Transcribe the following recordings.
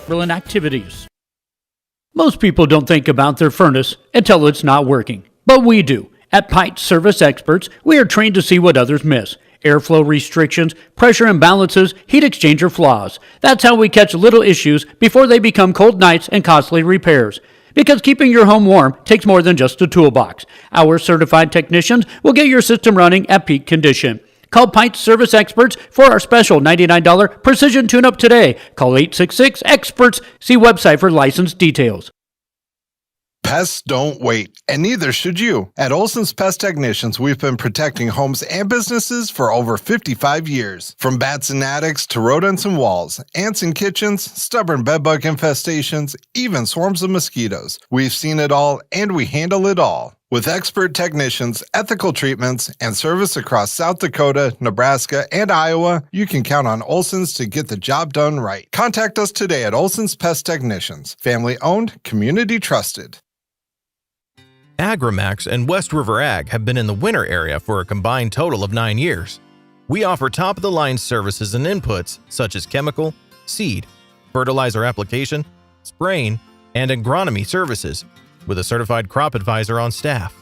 Chamberlain activities. Most people don't think about their furnace until it's not working, but we do. At Pipe Service Experts, we are trained to see what others miss. Airflow restrictions, pressure imbalances, heat exchanger flaws. That's how we catch little issues before they become cold nights and costly repairs. Because keeping your home warm takes more than just a toolbox. Our certified technicians will get your system running at peak condition. Call Pipe Service Experts for our special $99 precision tune-up today. Call 866-EXPERTS. See website for license details. Pests don't wait, and neither should you. At Olson's Pest Technicians, we've been protecting homes and businesses for over 55 years. From bats and attics to rodents and walls, ants in kitchens, stubborn bedbug infestations, even swarms of mosquitoes. We've seen it all, and we handle it all. With expert technicians, ethical treatments, and service across South Dakota, Nebraska, and Iowa, you can count on Olson's to get the job done right. Contact us today at Olson's Pest Technicians. Family-owned, community-trusted. AgriMax and West River Ag have been in the winter area for a combined total of 9 years. We offer top-of-the-line services and inputs such as chemical, seed, fertilizer application, spraying, and agronomy services, with a certified crop advisor on staff.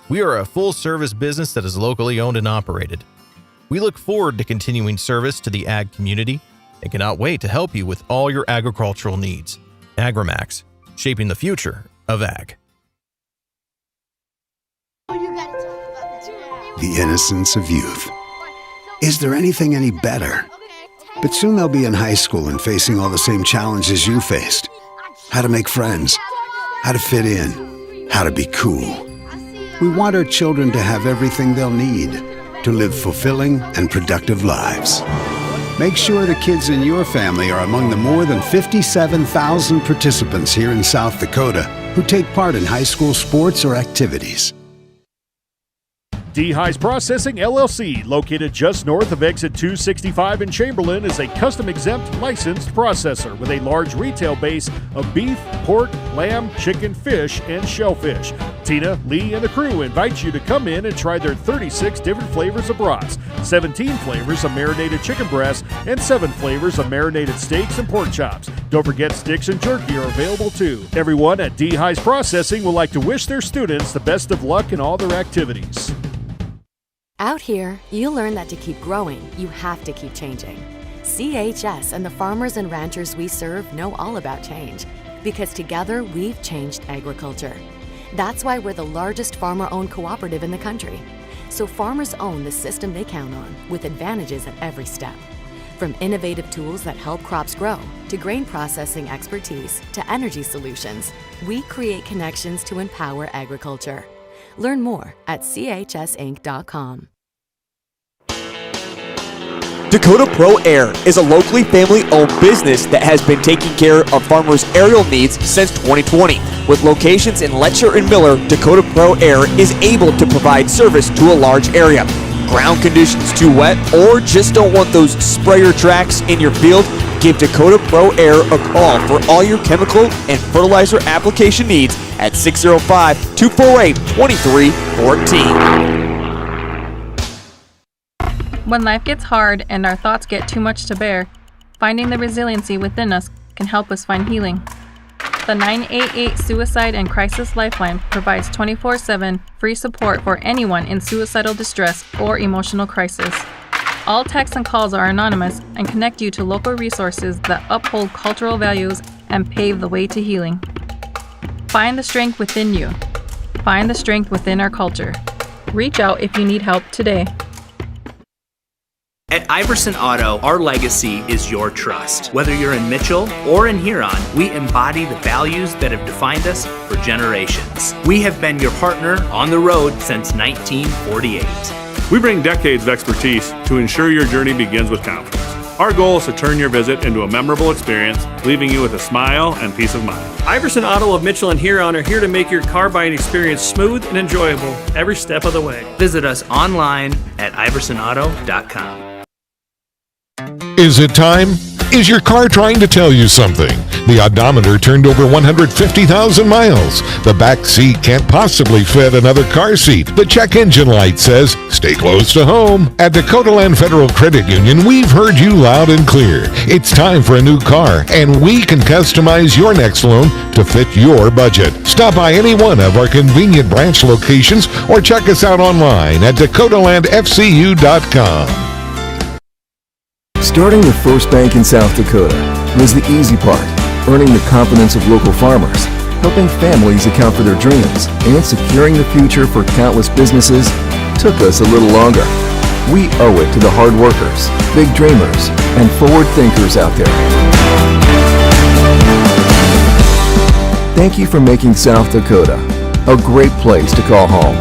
We are a full-service business that is locally owned and operated. We look forward to continuing service to the ag community and cannot wait to help you with all your agricultural needs. AgriMax, shaping the future of ag. The innocence of youth. Is there anything any better? But soon they'll be in high school and facing all the same challenges you faced. How to make friends, how to fit in, how to be cool. We want our children to have everything they'll need to live fulfilling and productive lives. Make sure the kids in your family are among the more than 57,000 participants here in South Dakota who take part in high school sports or activities. D-High's Processing LLC, located just north of exit 265 in Chamberlain, is a custom-exempt licensed processor with a large retail base of beef, pork, lamb, chicken, fish, and shellfish. Tina, Lee, and the crew invite you to come in and try their 36 different flavors of brats, 17 flavors of marinated chicken breasts, and 7 flavors of marinated steaks and pork chops. Don't forget sticks and jerky are available too. Everyone at D-High's Processing would like to wish their students the best of luck in all their activities. Out here, you learn that to keep growing, you have to keep changing. CHS and the farmers and ranchers we serve know all about change, because together we've changed agriculture. That's why we're the largest farmer-owned cooperative in the country. So farmers own the system they count on, with advantages at every step. From innovative tools that help crops grow, to grain processing expertise, to energy solutions, we create connections to empower agriculture. Learn more at chsinc.com. Dakota Pro Air is a locally family-owned business that has been taking care of farmers' aerial needs since 2020. With locations in Letcher and Miller, Dakota Pro Air is able to provide service to a large area. Ground conditions too wet, or just don't want those sprayer tracks in your field? Give Dakota Pro Air a call for all your chemical and fertilizer application needs at 605-248-2314. When life gets hard and our thoughts get too much to bear, finding the resiliency within us can help us find healing. The 988 Suicide and Crisis Lifeline provides 24/7 free support for anyone in suicidal distress or emotional crisis. All texts and calls are anonymous and connect you to local resources that uphold cultural values and pave the way to healing. Find the strength within you. Find the strength within our culture. Reach out if you need help today. At Iverson Auto, our legacy is your trust. Whether you're in Mitchell or in Huron, we embody the values that have defined us for generations. We have been your partner on the road since 1948. We bring decades of expertise to ensure your journey begins with confidence. Our goal is to turn your visit into a memorable experience, leaving you with a smile and peace of mind. Iverson Auto of Mitchell and Huron are here to make your car buying experience smooth and enjoyable every step of the way. Visit us online at iversonauto.com. Is it time? Is your car trying to tell you something? The odometer turned over 150,000 miles. The back seat can't possibly fit another car seat. The check engine light says, stay close to home. At Dakota Land Federal Credit Union, we've heard you loud and clear. It's time for a new car, and we can customize your next loan to fit your budget. Stop by any one of our convenient branch locations or check us out online at dakotalandfcu.com. Starting the first bank in South Dakota was the easy part, earning the confidence of local farmers, helping families account for their dreams, and securing the future for countless businesses took us a little longer. We owe it to the hard workers, big dreamers, and forward thinkers out there. Thank you for making South Dakota a great place to call home.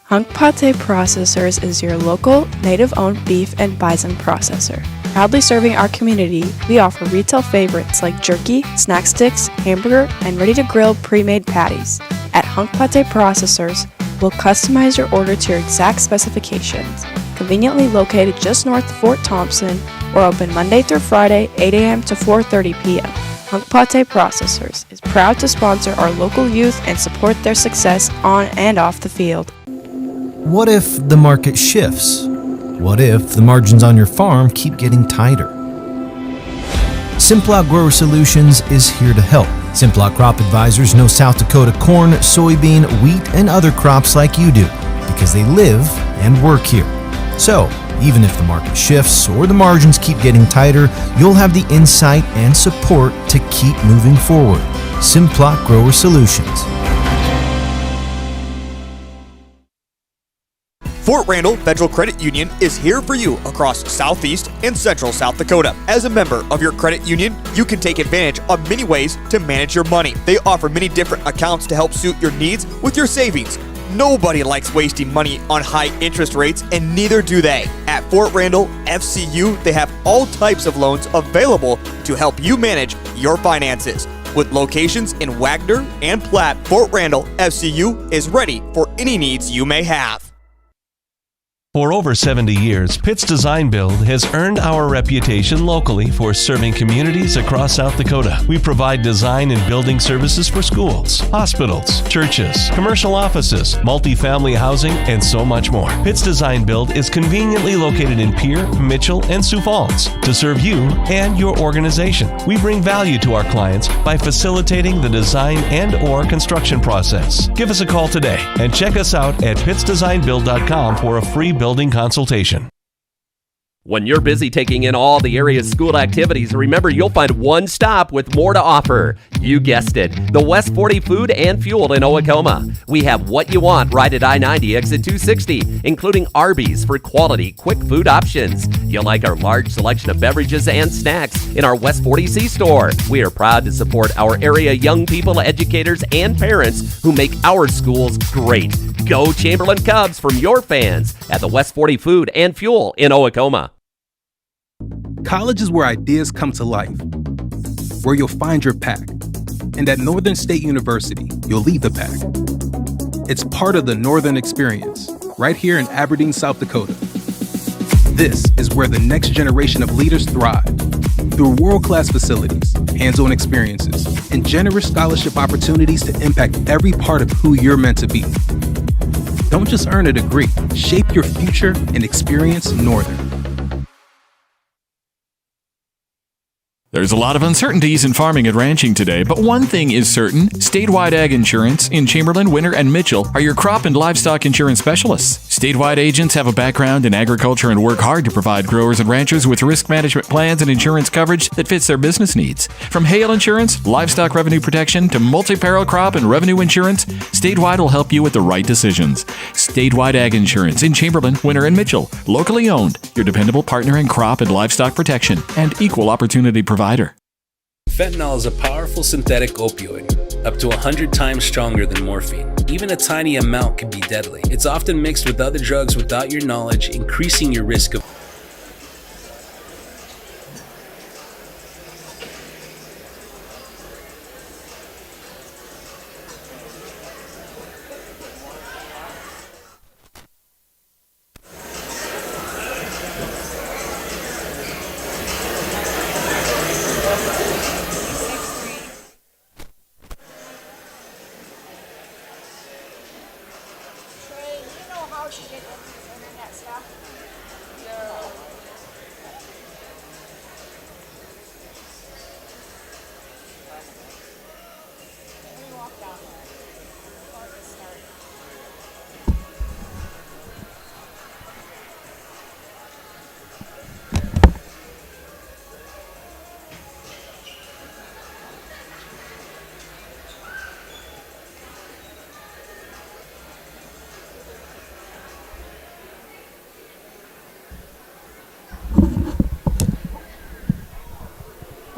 Hunk Pate Processors is your local, native-owned beef and bison processor. Proudly serving our community, we offer retail favorites like jerky, snack sticks, hamburger, and ready-to-grill pre-made patties. At Hunk Pate Processors, we'll customize your order to your exact specifications. Conveniently located just north of Fort Thompson, we're open Monday through Friday, 8 a.m. to 4:30 p.m. Hunk Pate Processors is proud to sponsor our local youth and support their success on and off the field. What if the market shifts? What if the margins on your farm keep getting tighter? Simplot Grower Solutions is here to help. Simplot Crop Advisors know South Dakota corn, soybean, wheat, and other crops like you do because they live and work here. So, even if the market shifts or the margins keep getting tighter, you'll have the insight and support to keep moving forward. Simplot Grower Solutions. Fort Randall Federal Credit Union is here for you across Southeast and Central South Dakota. As a member of your credit union, you can take advantage of many ways to manage your money. They offer many different accounts to help suit your needs with your savings. Nobody likes wasting money on high interest rates, and neither do they. At Fort Randall FCU, they have all types of loans available to help you manage your finances. With locations in Wagner and Platte, Fort Randall FCU is ready for any needs you may have. For over 70 years, Pitt's Design Build has earned our reputation locally for serving communities across South Dakota. We provide design and building services for schools, hospitals, churches, commercial offices, multifamily housing, and so much more. Pitt's Design Build is conveniently located in Pierre, Mitchell, and Sioux Falls to serve you and your organization. We bring value to our clients by facilitating the design and/or construction process. Give us a call today and check us out at pittsdesignbuild.com for a free building consultation. When you're busy taking in all the area's school activities, remember you'll find one stop with more to offer. You guessed it, the West 40 Food and Fuel in Owatonna. We have what you want right at I-90 exit 260, including Arby's for quality, quick food options. You'll like our large selection of beverages and snacks in our West 40C store. We are proud to support our area young people, educators, and parents who make our schools great. Go Chamberlain Cubs from your fans at the West 40 Food and Fuel in Owatonna. College is where ideas come to life, where you'll find your pack. And at Northern State University, you'll lead the pack. It's part of the Northern Experience, right here in Aberdeen, South Dakota. This is where the next generation of leaders thrive. Through world-class facilities, hands-on experiences, and generous scholarship opportunities to impact every part of who you're meant to be. Don't just earn a degree, shape your future and experience Northern. There's a lot of uncertainties in farming and ranching today, but one thing is certain. Statewide Ag Insurance in Chamberlain, Winter, and Mitchell are your crop and livestock insurance specialists. Statewide agents have a background in agriculture and work hard to provide growers and ranchers with risk management plans and insurance coverage that fits their business needs. From hail insurance, livestock revenue protection, to multi-peril crop and revenue insurance, Statewide will help you with the right decisions. Statewide Ag Insurance in Chamberlain, Winter, and Mitchell. Locally owned, your dependable partner in crop and livestock protection and equal opportunity provider. Fentanyl is a powerful synthetic opioid, up to 100 times stronger than morphine. Even a tiny amount can be deadly. It's often mixed with other drugs without your knowledge, increasing your risk of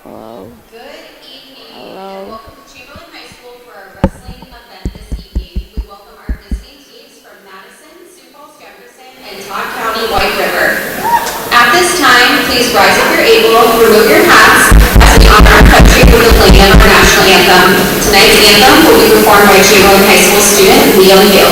Hello. Good evening. Hello. Welcome to Chamberlain High School for our wrestling event this evening. We welcome our visiting teams from Madison, Sioux Falls, Jefferson, and Todd County, White River. At this time, please rise if you're able, remove your hats as we honor our country with the playing of our national anthem. Tonight's anthem will be performed by Chamberlain High School student Liam Hill.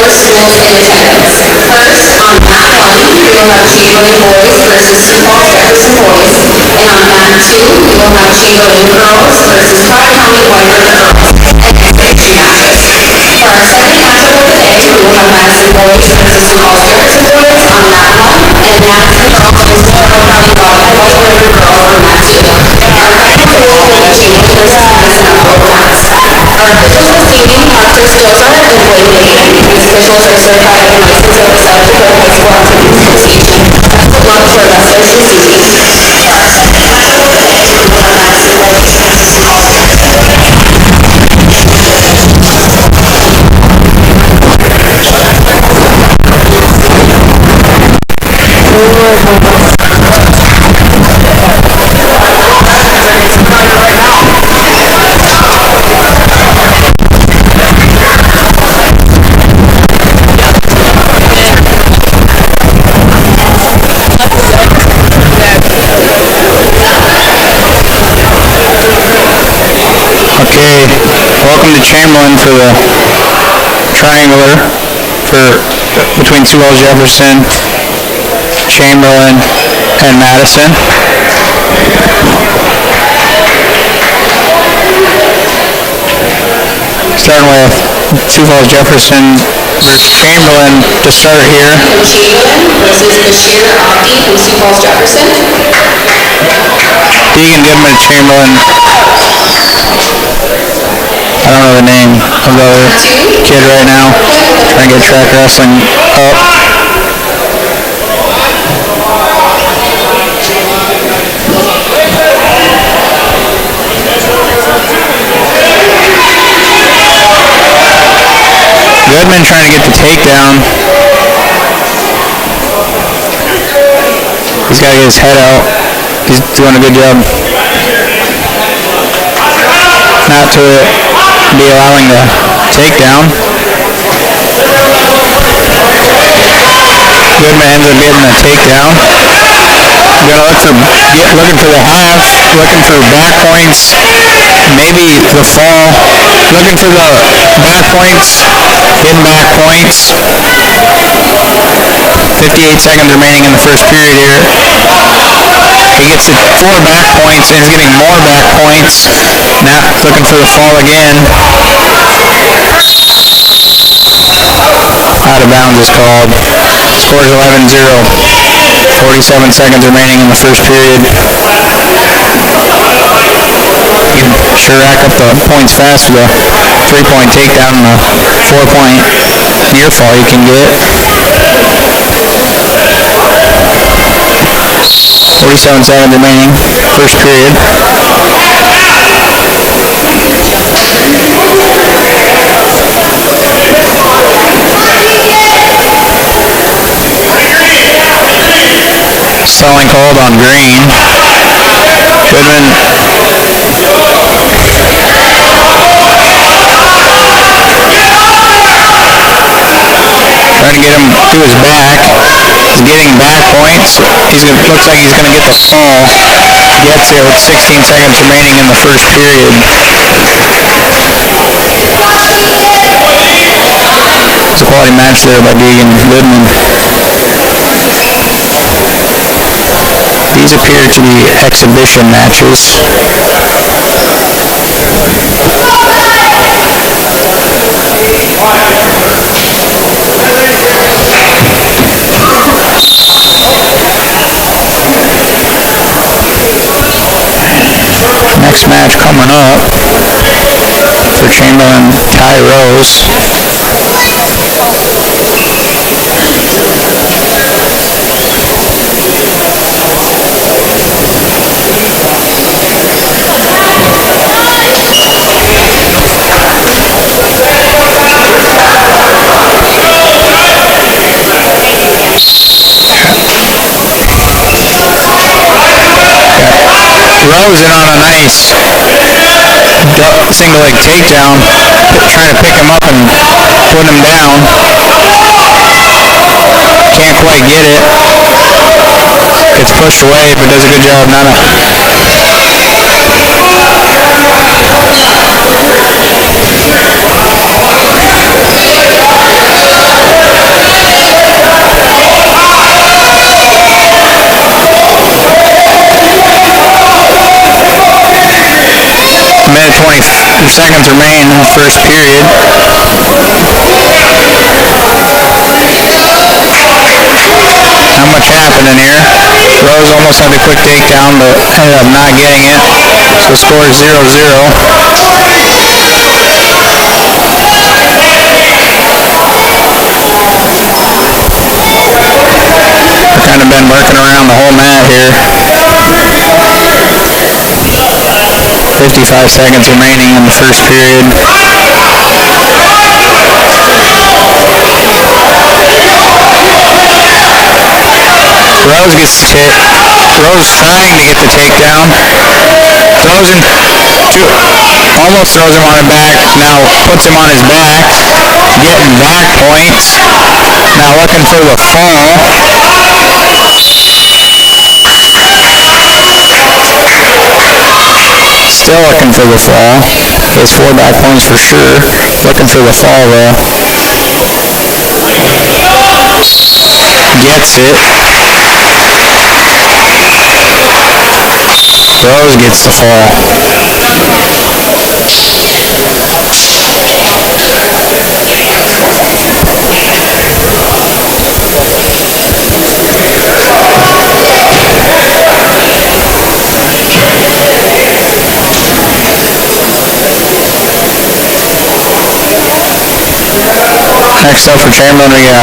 Schools in attendance. First, on mat 1, we will have Chamberlain boys versus Sioux Falls Jefferson boys. And on mat 2, we will have Chamberlain girls versus Todd County White River girls. And exhibition matches. For our second matchup of the day, we will have Madison boys versus Sioux Falls Jefferson boys on mat 1, and Madison girls versus Todd County White River girls on mat 2. Our final duel will be Chamberlain versus Madison on both mats. Our officials this evening are Chris Joseph and Blake Bacon. These officials are certified and licensed to South Dakota High School Activities Association. Best of luck to our wrestlers this evening. For our second matchup of the day, we will have Madison boys versus Sioux Falls Jefferson. Okay, welcome to Chamberlain for the triangular between Sioux Falls Jefferson, Chamberlain, and Madison. Starting with Sioux Falls Jefferson versus Chamberlain to start here. Chamberlain versus Bashir Abdi from Sioux Falls Jefferson. Deegan Goodman, Chamberlain. I don't know the name of the other kid right now. Trying to get track wrestling up. Goodman trying to get the takedown. He's got to get his head out. He's doing a good job not to be allowing the takedown. Goodman ends up getting the takedown. gonna looking for the half, looking for back points, maybe the fall, looking for the back points, hidden back points. 58 seconds remaining in the first period here. He gets it 4 back points and is getting more back points. Now looking for the fall again. Out of bounds is called. Scores 11-0. 47 seconds remaining in the first period. You can sure rack up the points fast with a 3-point takedown and a 4-point near fall you can get. 47 seconds remaining, first period. Selling called on Green. Goodman. Trying to get him to his back. He's getting back points. Looks like he's going to get the fall. Gets it with 16 seconds remaining in the first period. It's a quality match there by Deegan and Goodman. These appear to be exhibition matches. Next match coming up for Chamberlain, Ty Rose. Rose in on a nice single leg takedown, trying to pick him up and put him down. Can't quite get it. Gets pushed away, but does a good job not minute 20 seconds remain in the first period. Not much happening here. Rose almost had a quick takedown, but ended up not getting it. So score is 0-0. We've kind of been working around the whole mat here. 55 seconds remaining in the first period. Rose gets hit. Rose trying to get the takedown. Almost throws him on his back. Now puts him on his back. Getting back points. Now looking for the fall. Still looking for the fall. He has 4 back points for sure. Looking for the fall though. Gets it. Rose gets the fall. Next up for Chamberlain, we got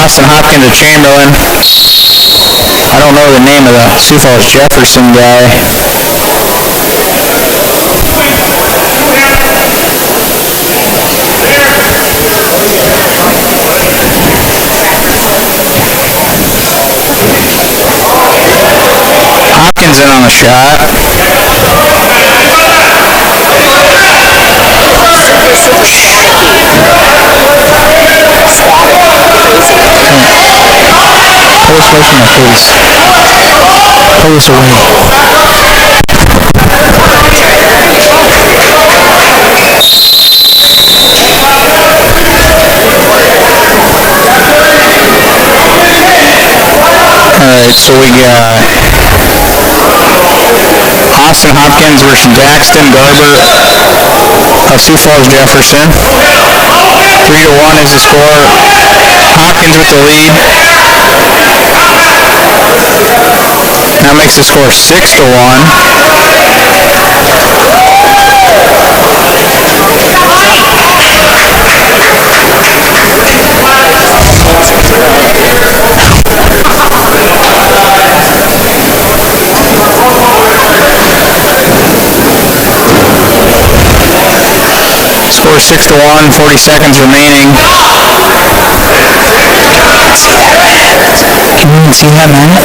Austin Hopkins of Chamberlain. I don't know the name of the Sioux Falls Jefferson guy. Hopkins in on the shot. Police motion or police? Police are winning. Alright, so we got Austin Hopkins versus Daxton Garber of Sioux Falls Jefferson. 3-1 is the score. Hopkins with the lead. That makes the score 6-1. Score 6-1, 40 seconds remaining. Can you even see that, man? Can you even see that, Matt?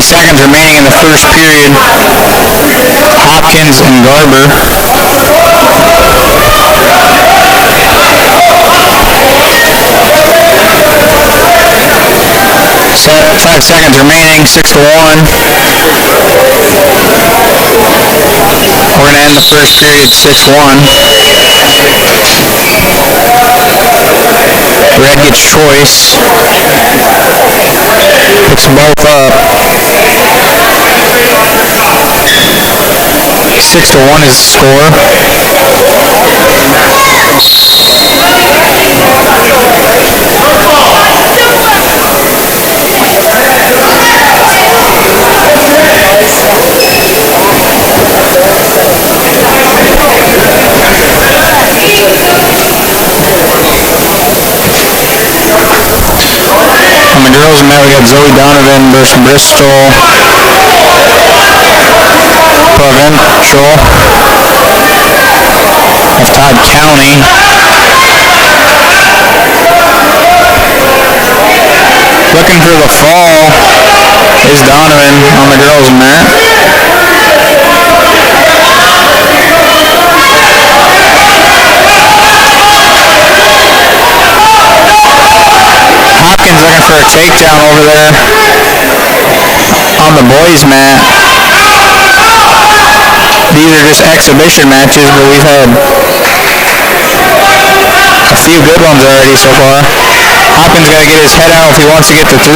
Seconds remaining in the first period. Hopkins and Garber. 5 seconds remaining, 6-1. We're going to end the first period 6-1. Red gets choice. Picks both up. 6-1 is the score. On the girls' mat, we got Zoe Donovan versus Bristol. Provincial of Todd County. Looking for the fall is Donovan on the girls' mat. Hopkins looking for a takedown over there on the boys' mat. These are just exhibition matches, but we've had a few good ones already so far. Hopkins got to get his head out if he wants to get to 3.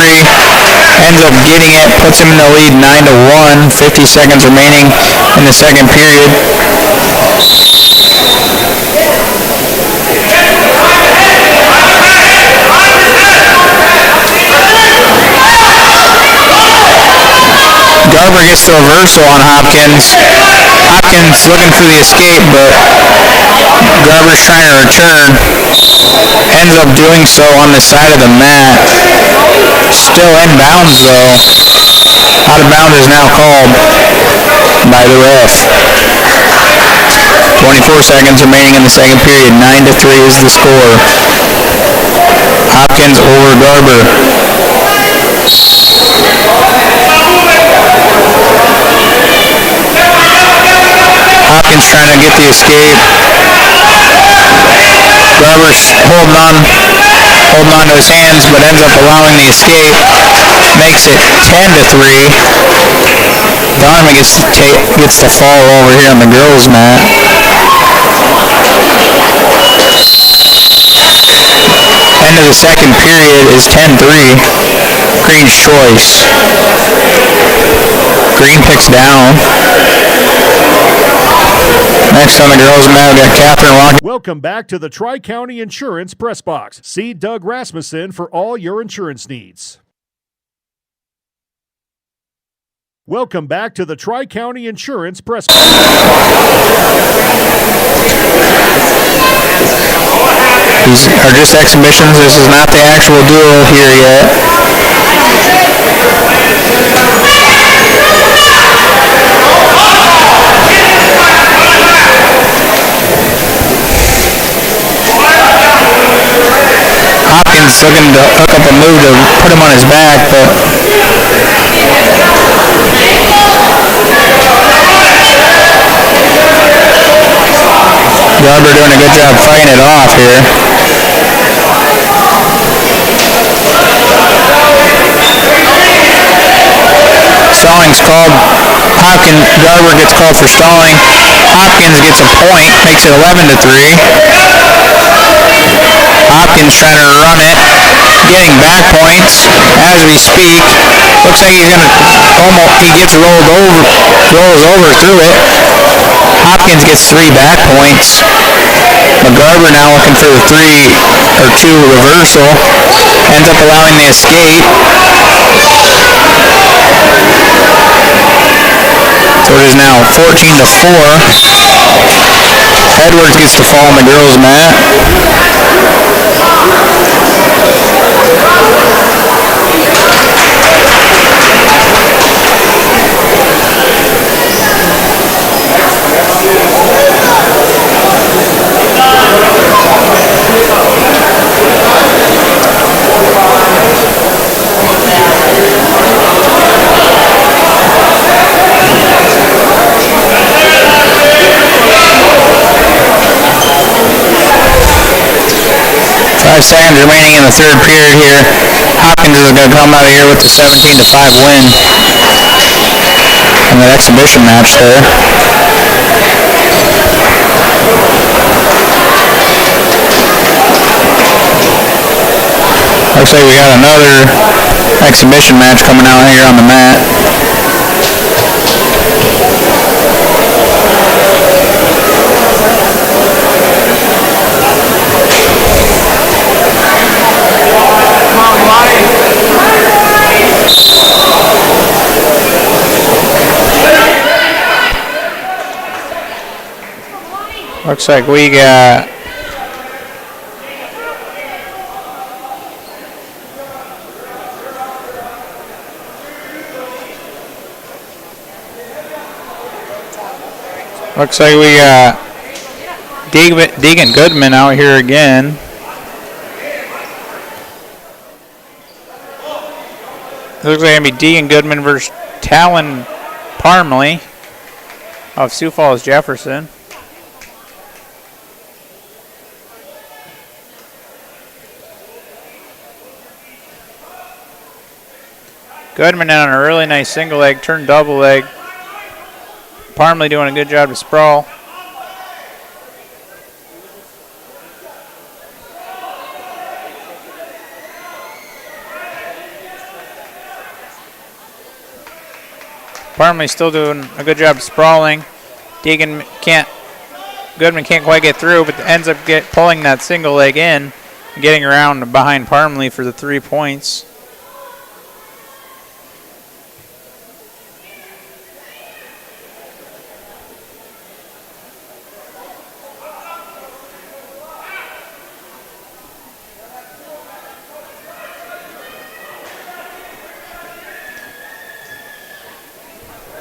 Ends up getting it, puts him in the lead 9-1. 50 seconds remaining in the second period. Garber gets the reversal on Hopkins. Hopkins looking for the escape, but Garber's trying to return. Ends up doing so on the side of the mat. Still in bounds though. Out of bounds is now called by the ref. 24 seconds remaining in the second period. 9-3 is the score. Hopkins over Garber. Hopkins trying to get the escape. Garber's holding on to his hands, but ends up allowing the escape. Makes it 10-3. Donovan gets the fall over here on the girls' mat. End of the second period is 10-3. Green's choice. Green picks down. Next on the girls' mat, we got Catherine Walker. Welcome back to the Tri-County Insurance Press Box. See Doug Rasmussen for all your insurance needs. Welcome back to the Tri-County Insurance Press Box. These are just exhibitions. This is not the actual duel here yet. is looking to hook up a move to put him on his back, but Garber doing a good job fighting it off here. Stalling's called. Garber gets called for stalling. Hopkins gets a point, makes it 11-3. Hopkins trying to run it, getting back points as we speak. Looks like he's gonna he gets rolls over through it. Hopkins gets 3 back points. Garber now looking for the 3-2 reversal. Ends up allowing the escape. So it is now 14-4. Edwards gets to fall on the girls' mat. Seconds remaining in the third period here. Hopkins is going to come out of here with the 17-5 win in that exhibition match there. Looks like we got another exhibition match coming out here on the mat. Looks like we got Deegan Goodman out here again. Looks like it's going to be Deegan Goodman versus Talon Parmley of Sioux Falls Jefferson. Goodman on a really nice single leg, turn double leg. Parmley doing a good job to sprawl. Parmley still doing a good job sprawling. Goodman can't quite get through, but ends up pulling that single leg in and getting around behind Parmley for the 3 points.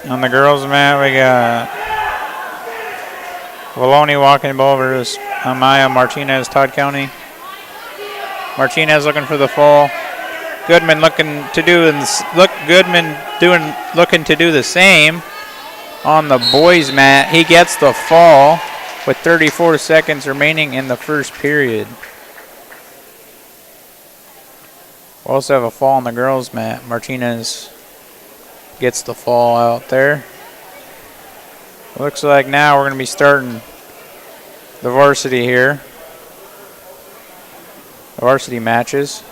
On the girls' mat, we got Valoni walking over to Amaya Martinez, Todd County. Martinez looking for the fall. Goodman looking to do the same on the boys' mat. He gets the fall with 34 seconds remaining in the first period. We also have a fall on the girls' mat. Martinez gets the fall out there. Looks like now we're going to be starting the varsity here. The varsity matches.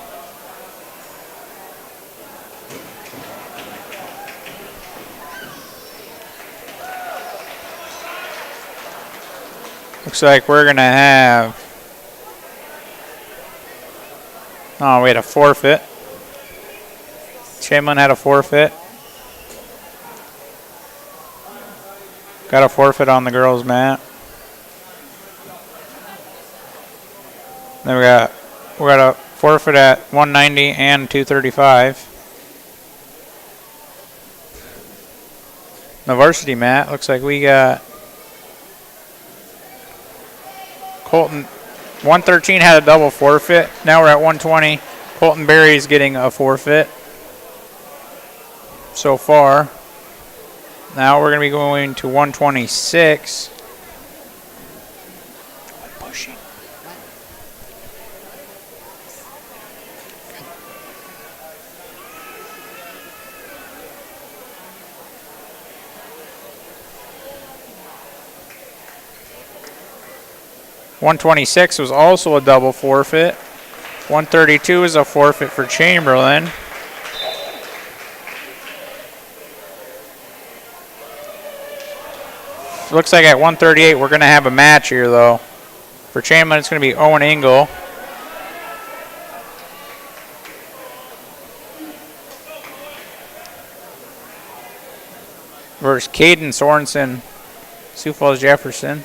Looks like we're going to have... Oh, we had a forfeit. Chamberlain had a forfeit. Got a forfeit on the girls' mat. Then we got a forfeit at 190 and 235. The varsity mat looks like we got Colton 113 had a double forfeit. Now we're at 120. Colton Berry's getting a forfeit so far. Now we're going to be going to 126. Pushing. $126 was also a double forfeit. 132 is a forfeit for Chamberlain. Looks like at 138 we're going to have a match here, though. For Chamberlain, it's going to be Owen Engel. Versus Caden Sorensen, Sioux Falls Jefferson.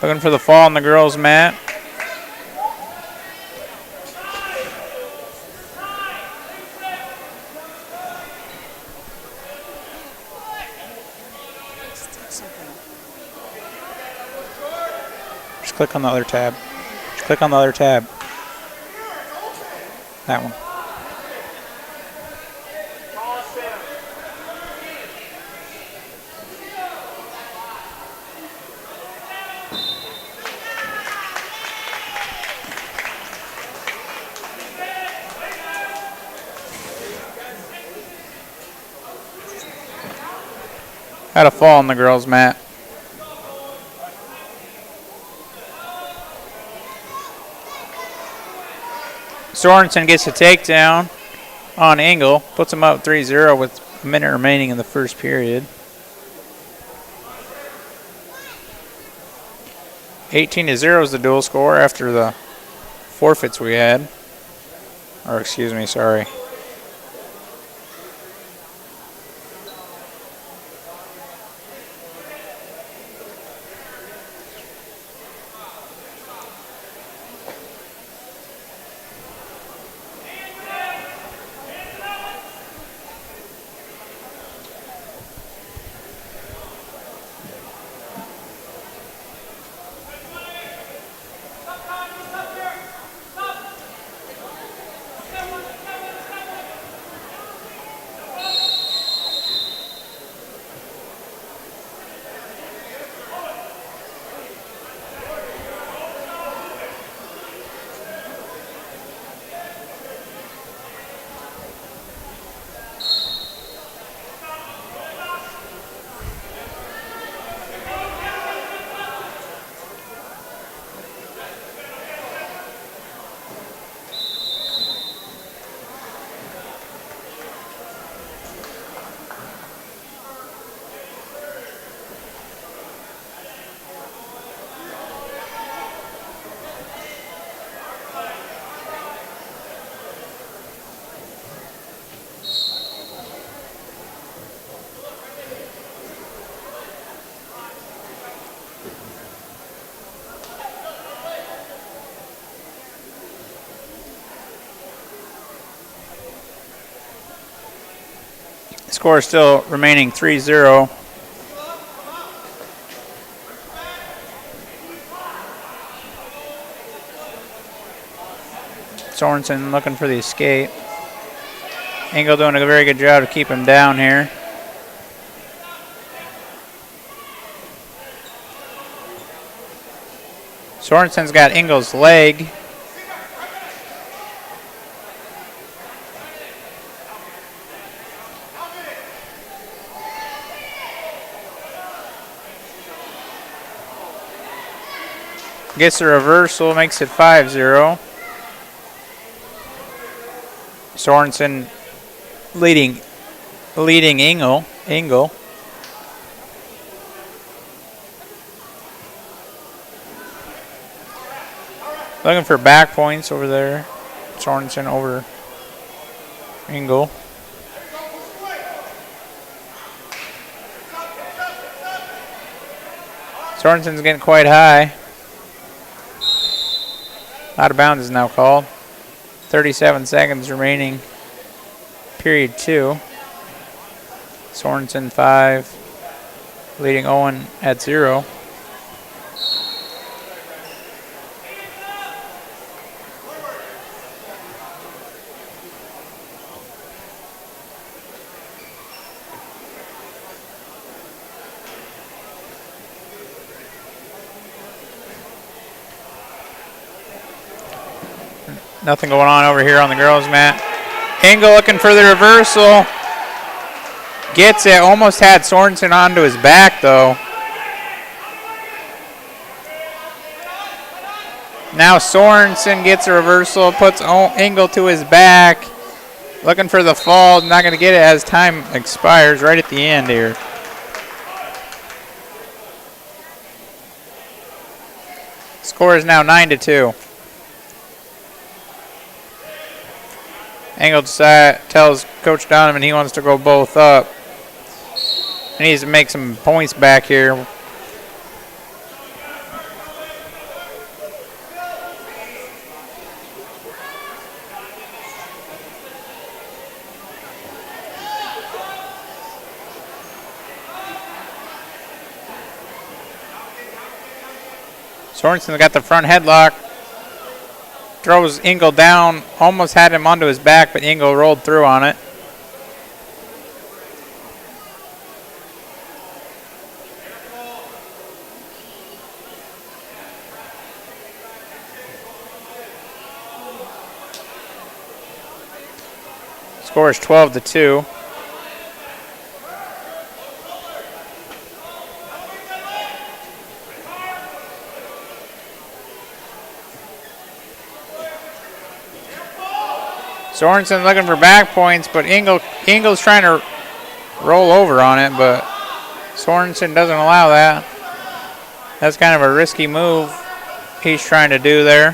Looking for the fall on the girls' mat. Just click on the other tab. Just click on the other tab. That one. Had a fall on the girls' mat. Sorensen gets a takedown on Engel. Puts him up 3-0 with a minute remaining in the first period. 18-0 is the dual score after the forfeits we had. Or excuse me, sorry. Score is still remaining 3-0. Sorensen looking for the escape. Engel doing a very good job to keep him down here. Sorensen's got Engel's leg. Gets a reversal, makes it 5-0. Sorensen leading Engel. Looking for back points over there. Sorensen over Engel. Sorensen's getting quite high. Out of bounds is now called. 37 seconds remaining. Period 2. Sorensen 5, leading Owen at 0. Nothing going on over here on the girls' mat. Engel looking for the reversal. Gets it. Almost had Sorensen onto his back, though. Now Sorensen gets a reversal, puts Engel to his back. Looking for the fall. Not going to get it as time expires right at the end here. Score is now 9-2. Engel tells Coach Donovan he wants to go both up. He needs to make some points back here. Sorensen got the front headlock. Throws Engel down, almost had him onto his back, but Engel rolled through on it. Score is 12-2. Sorensen looking for back points, but Engel's trying to roll over on it, but Sorensen doesn't allow that. That's kind of a risky move he's trying to do there.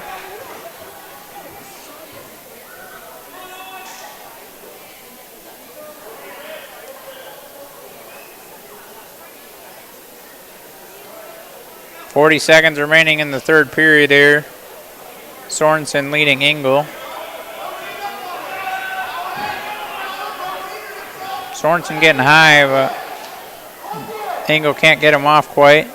.40 seconds remaining in the third period here. Sorensen leading Engel. Sorensen getting high, but Engel can't get him off quite.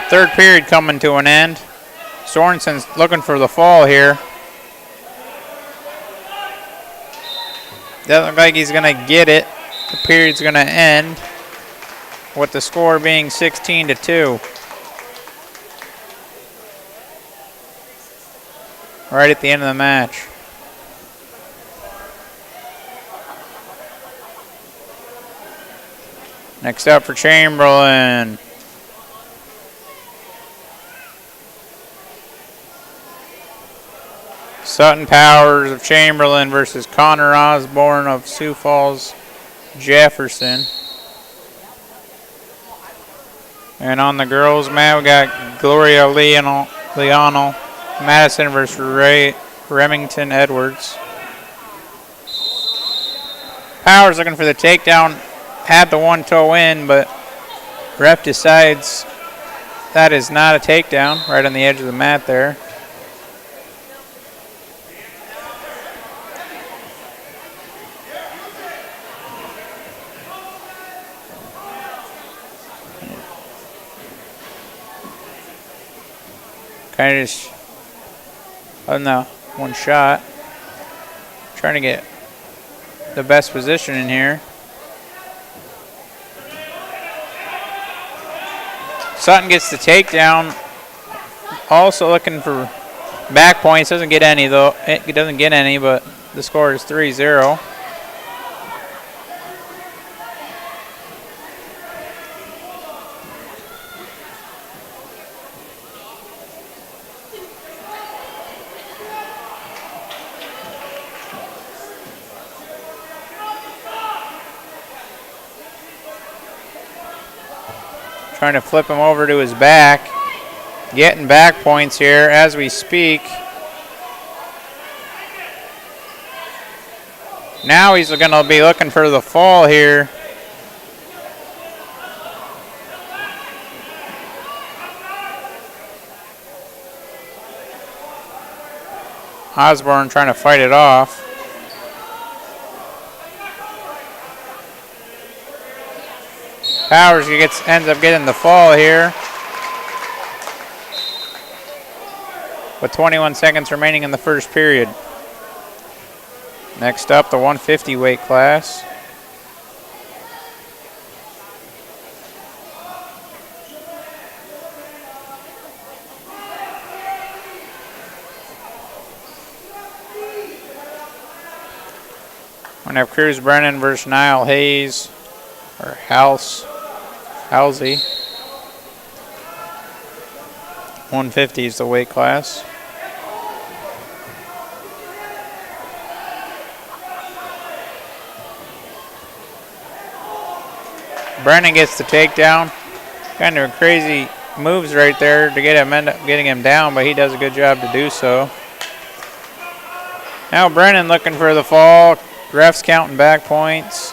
Third period coming to an end. Sorensen's looking for the fall here. Doesn't look like he's going to get it. The period's going to end with the score being 16-2. Right at the end of the match. Next up for Chamberlain. Sutton Powers of Chamberlain versus Connor Osborne of Sioux Falls Jefferson. And on the girls' mat, we got Gloria Leonel Madison versus Remington Edwards. Powers looking for the takedown, had the one toe in, but ref decides that is not a takedown, right on the edge of the mat there. Kind of just, oh no, one shot. Trying to get the best position in here. Sutton gets the takedown. Also looking for back points. Doesn't get any though. It doesn't get any, but the score is 3-0. Trying to flip him over to his back. getting back points here as we speak. Now he's going to be looking for the fall here. Osborne trying to fight it off. Powers ends up getting the fall here. With 21 seconds remaining in the first period. Next up, the 150 weight class. We're going to have Cruz Brennan versus Niall Hayes, or Halsey. 150 is the weight class. Brennan gets the takedown. Kind of crazy moves right there to end up getting him down, but he does a good job to do so. Now Brennan looking for the fall. Refs counting back points.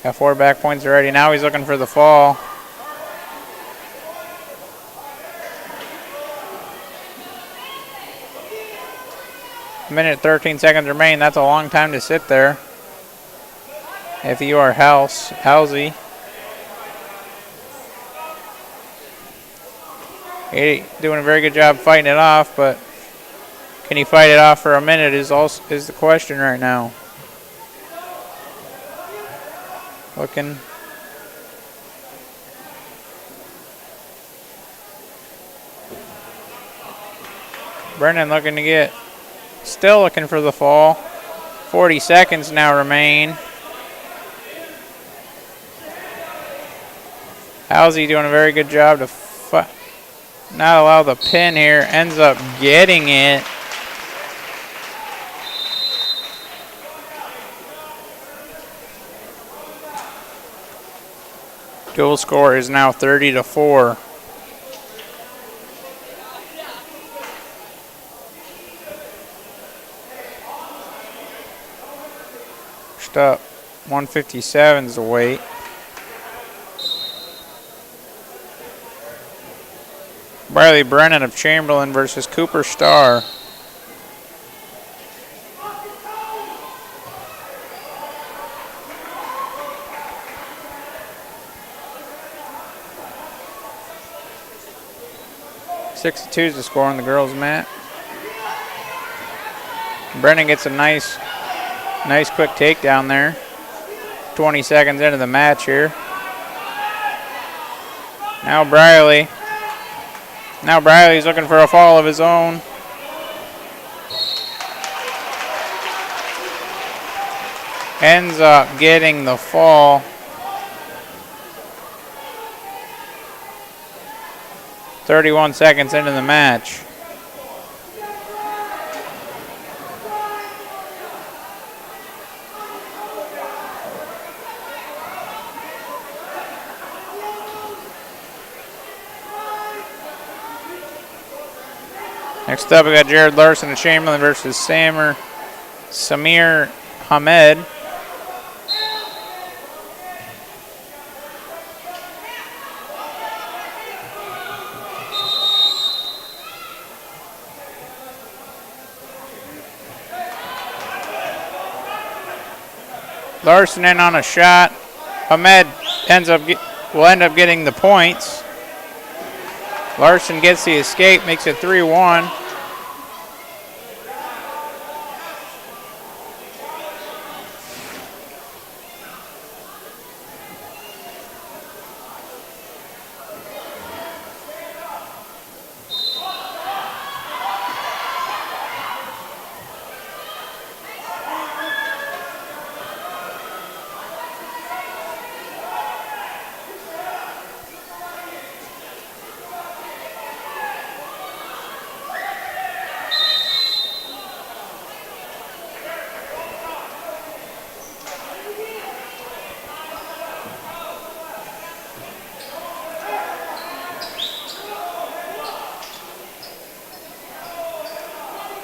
Got 4 back points already. Now he's looking for the fall. A minute 13 seconds remain. That's a long time to sit there. If you are Halsey. Doing a very good job fighting it off, but can he fight it off for a minute is the question right now. Looking. Brennan looking to get, still looking for the fall. 40 seconds now remain. Halsey doing a very good job to not allow the pin here. Ends up getting it. Dual score is now 30-4. First up, 157 is the weight. Briley Brennan of Chamberlain versus Cooper Starr. (6-2) is the score on the girls' mat. Brennan gets a nice quick takedown there. 20 seconds into the match here. Now Briley's looking for a fall of his own. Ends up getting the fall. (31 seconds into the match. Next up, we got Jared Larson of Chamberlain versus Samir Hamed. Larson in on a shot. Hamed will end up getting the points. Larson gets the escape, makes it 3-1.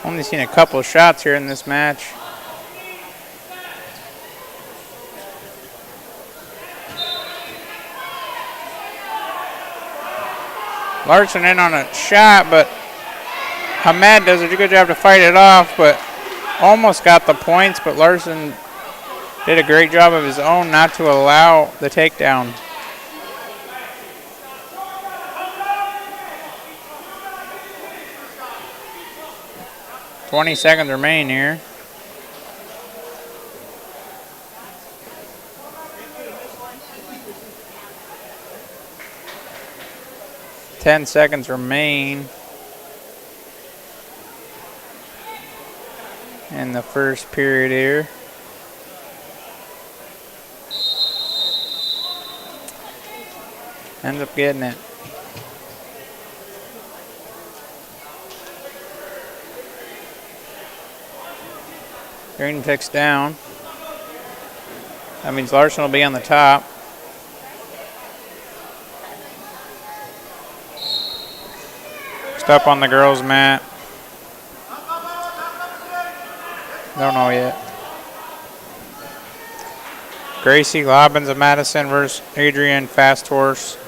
Only seen a couple of shots here in this match. Larson in on a shot, but Hamed does a good job to fight it off, but almost got the points, but Larson did a great job of his own not to allow the takedown. $20 remain here. $10 remain in the first period here. Ends up getting it. Green picks down. That means Larson will be on the top. Up on the girls' mat. Don't know yet. Gracie Lobbins of Madison versus Adrian Fast Horse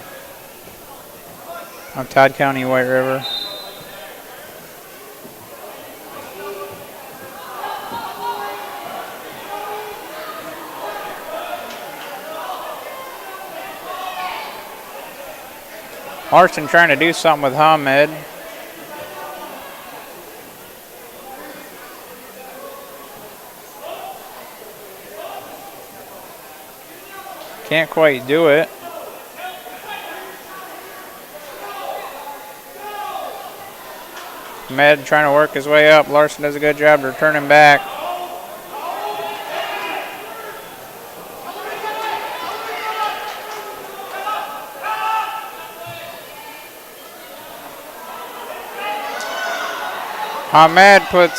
of Todd County, White River. Larson trying to do something with Hamed. Can't quite do it. Med trying to work his way up. Larson does a good job to return him back. Hamed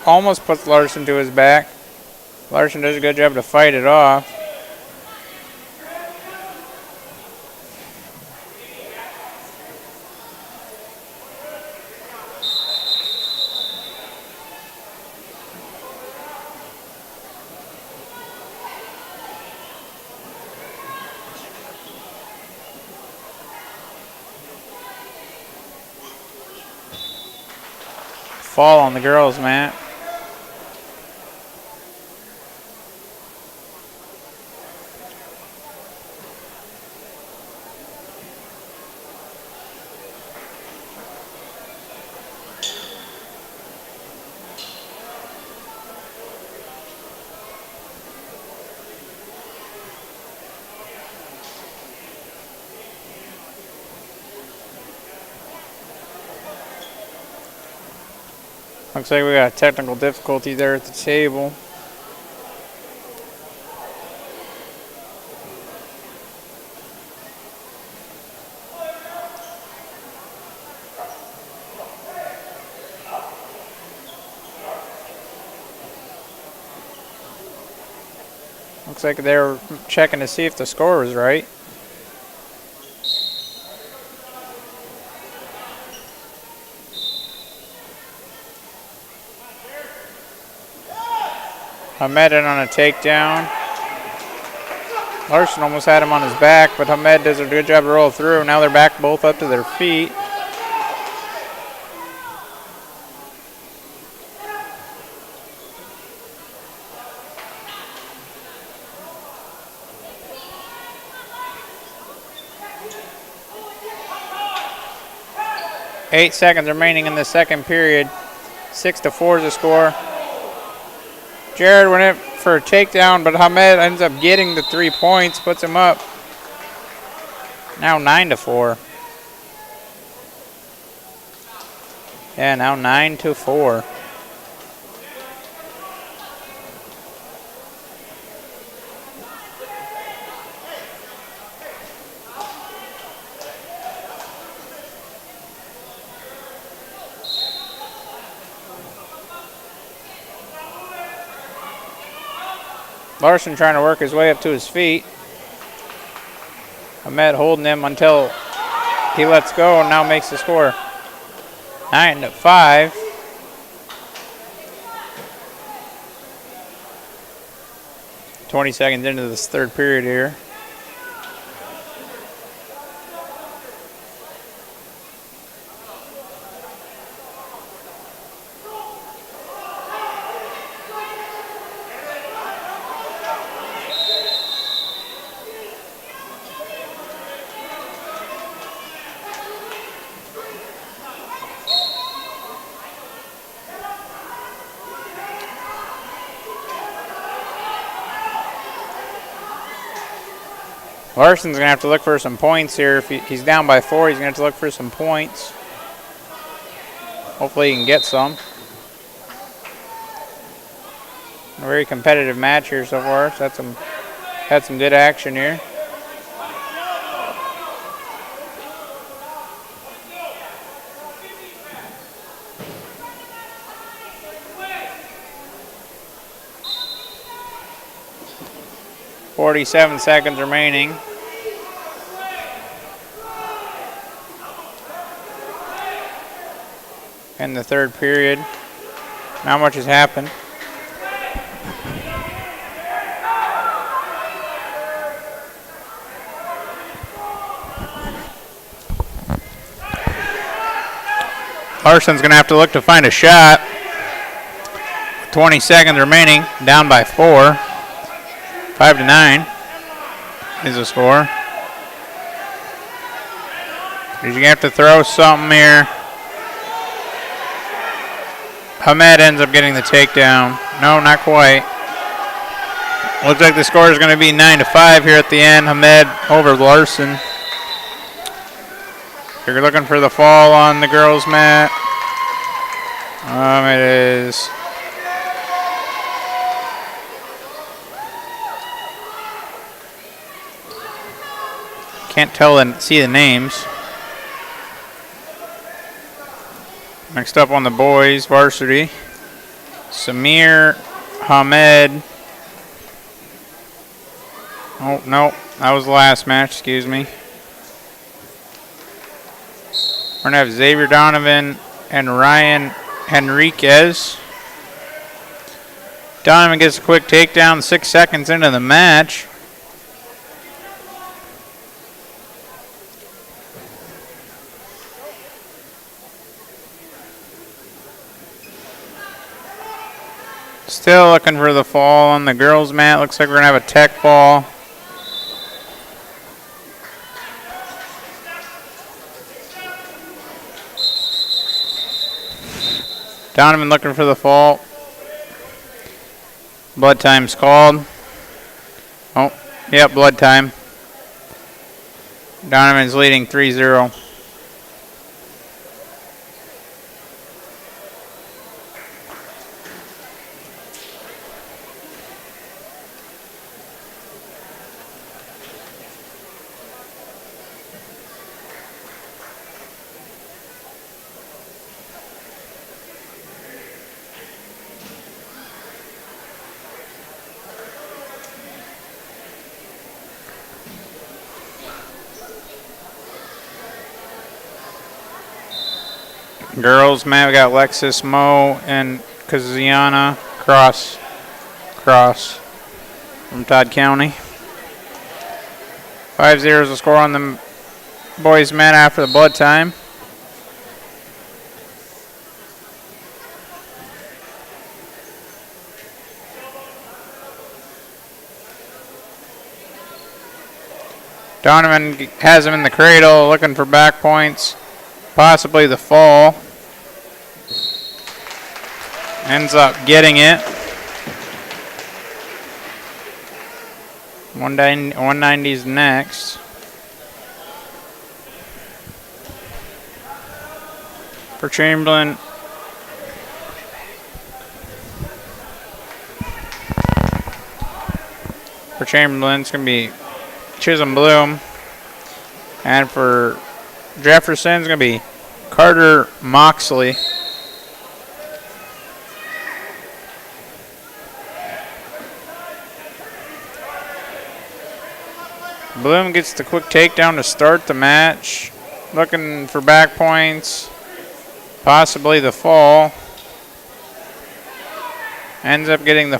almost puts Larson to his back. Larson does a good job to fight it off. Fall on the girls' mat. Looks like we got a technical difficulty there at the table. Looks like they're checking to see if the score was right. Hamed in on a takedown. Larson almost had him on his back, but Hamed does a good job to roll through. Now they're back both up to their feet. Eight seconds remaining in the second period. 6-4 is the score. Jared went in for a takedown, but Hamed ends up getting the 3 points, puts him up. Now 9-4. Yeah, now 9-4. Larson trying to work his way up to his feet. Hamed holding him until he lets go and now makes the score 9-5. 20 seconds into this third period here. Larson's going to have to look for some points here. If he's down by 4, he's going to have to look for some points. Hopefully he can get some. A very competitive match here so far. So had some good action here. .47 seconds remaining. In the third period. Not much has happened. Larson's going to have to look to find a shot. 20 seconds remaining, down by 4. 5-9 is the score. He's going to have to throw something here. Hamed ends up getting the takedown. No, not quite. Looks like the score is going to be 9-5 here at the end. Hamed over Larson. You're looking for the fall on the girls' mat. It is. Can't tell and see the names. Next up on the boys varsity, Samir Hamed. Oh, no, that was the last match, excuse me. We're going to have Xavier Donovan and Ryan Henriquez. Donovan gets a quick takedown 6 seconds into the match. Still looking for the fall on the girls' mat. Looks like we're going to have a tech fall. Donovan looking for the fall. Blood time's called. Oh, yep, blood time. Donovan's leading 3-0. Girls, man, we got Lexus Mo and Kaziana Cross from Todd County. 5-0 is the score on the boys' mat after the blood time. Donovan has him in the cradle, looking for back points, possibly the fall. Ends up getting it. 190's next. For Chamberlain. For Chamberlain, it's going to be Chisholm Bloom. And for Jefferson, it's going to be Carter Moxley. Bloom gets the quick takedown to start the match. Looking for back points. Possibly the fall. Ends up getting the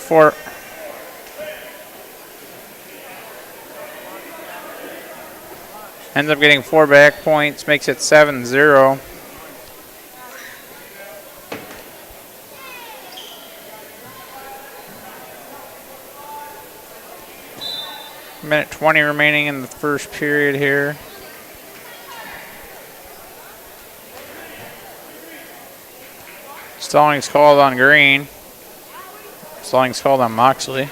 Ends up getting 4 back points, makes it 7-0. Minute 20 remaining in the first period here. Stalling's called on Green. Stalling's called on Moxley.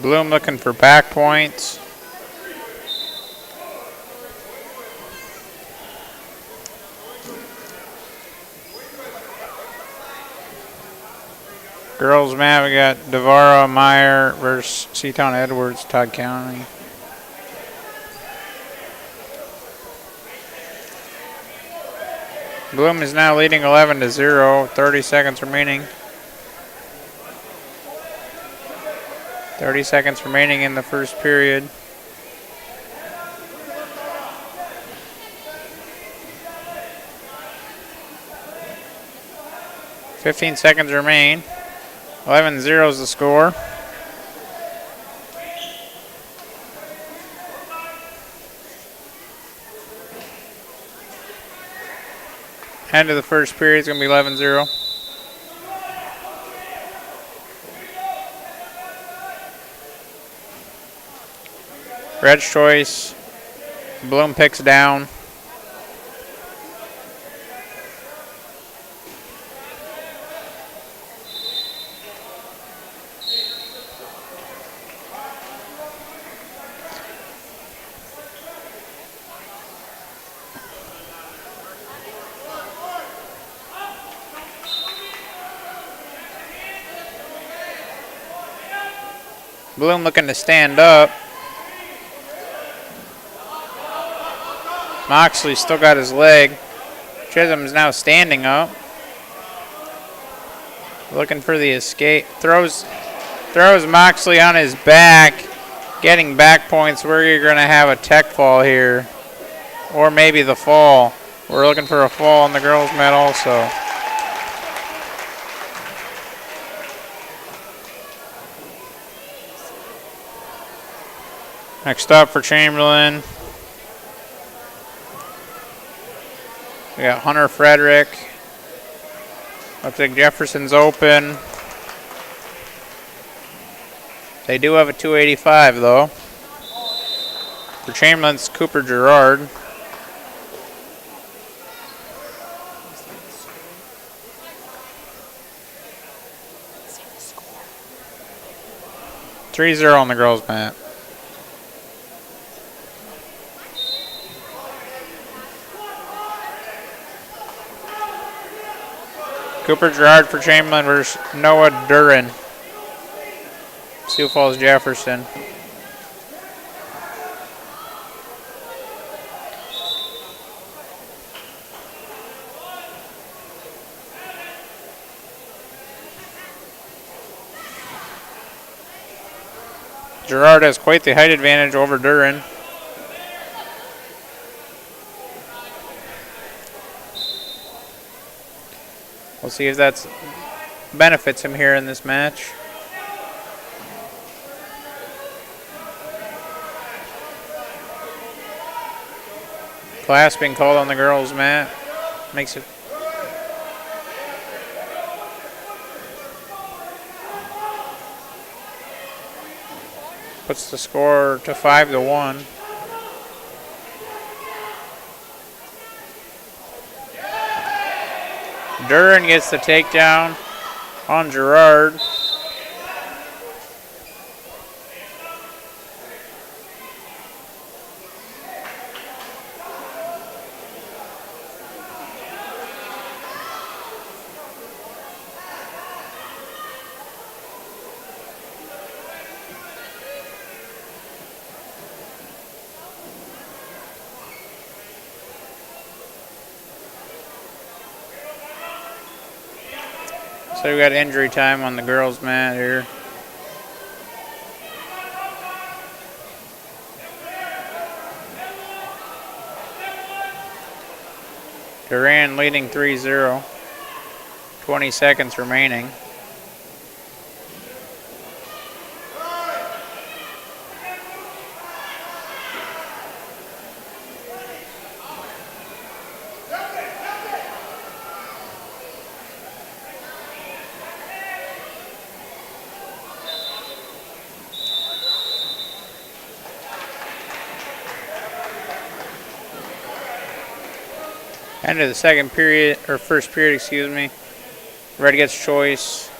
Bloom looking for back points. Girls mat, we got Devara Meyer versus Seatown Edwards, Todd County. Bloom is now leading 11-0, 30 seconds remaining. 30 seconds remaining in the first period. $15 seconds remain. 11-0 is the score. End of the first period is going to be 11-0. Red's choice. Bloom picks down. Bloom looking to stand up. Moxley still got his leg. Chisholm's now standing up. Looking for the escape. Throws Moxley on his back. Getting back points. We're going to have a tech fall here. Or maybe the fall. We're looking for a fall on the girls' mat also. Next up for Chamberlain, we got Hunter Frederick. Looks like Jefferson's open. They do have a 285 though. For Chamberlain's Cooper Gerard. (3-0) on the girls' mat. Cooper Gerard for Chamberlain versus Noah Duran. Sioux Falls Jefferson. Gerard has quite the height advantage over Duran. We'll see if that benefits him here in this match. Class being called on the girls' mat. Makes it. Puts the score to 5-1. Duran gets the takedown on Gerard. So we got injury time on the girls' mat here. Duran leading 3-0. 20 seconds remaining. End of the second period, or first period, excuse me. Red gets choice,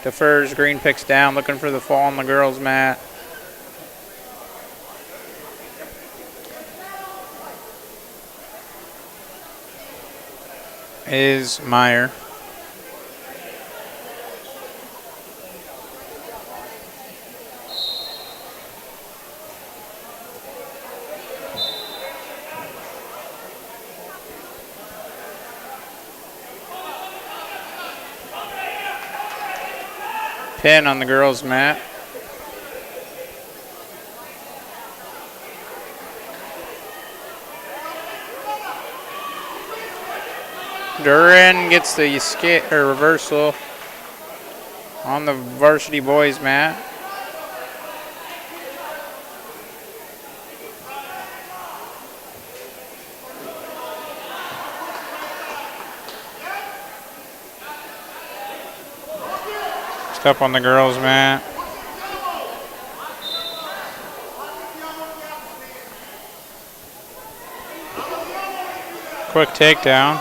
defers, green picks down, looking for the fall on the girls' mat. Is Meyer. Pin on the girls' mat. Duran gets the skate or reversal on the varsity boys' mat. Up on the girls' mat. Quick takedown.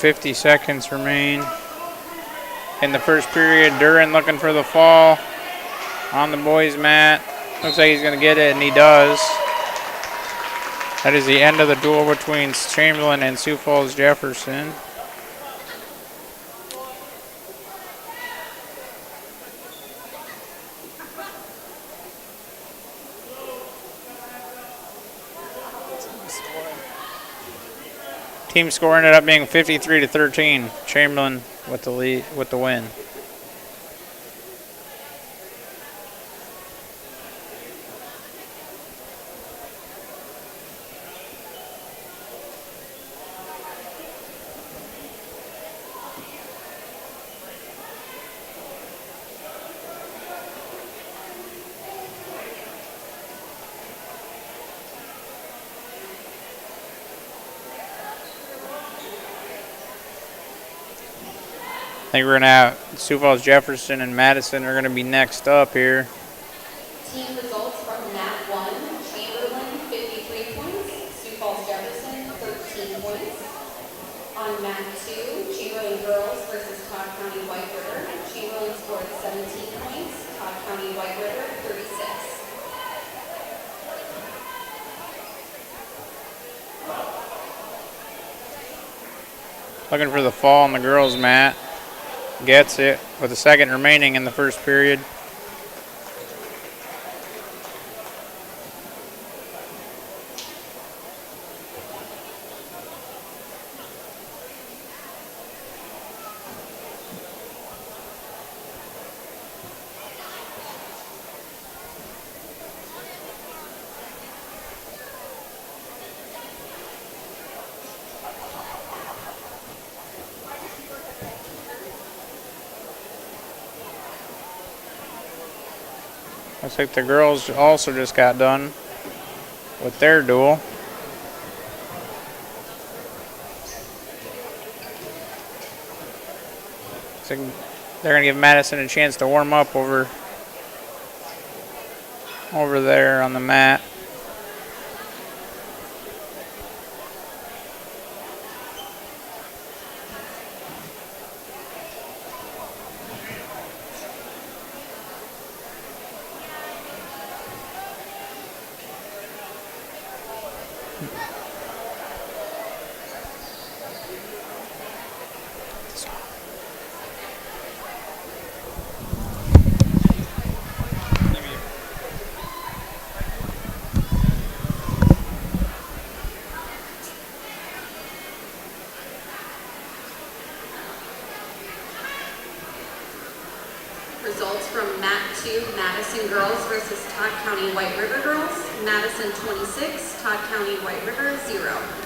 .50 seconds remain in the first period. Duran looking for the fall on the boys' mat. Looks like he's going to get it, and he does. That is the end of the duel between Chamberlain and Sioux Falls Jefferson. Team score ended up being 53-13. Chamberlain with the lead, with the win. I think we're going to have Sioux Falls Jefferson and Madison are going to be next up here. Team results from Mat 1, Chamberlain 53 points, Sioux Falls Jefferson 13 points. On Mat 2, Chamberlain girls versus Todd County White River. Chamberlain scored 17 points, Todd County White River 36. Looking for the fall on the girls' mat. Gets it with a second remaining in the first period. Looks like the girls also just got done with their duel. So they're going to give Madison a chance to warm up over there on the mat. Results from MAC 2 Madison Girls versus Todd County White River Girls. Madison 26, Todd County White River 0.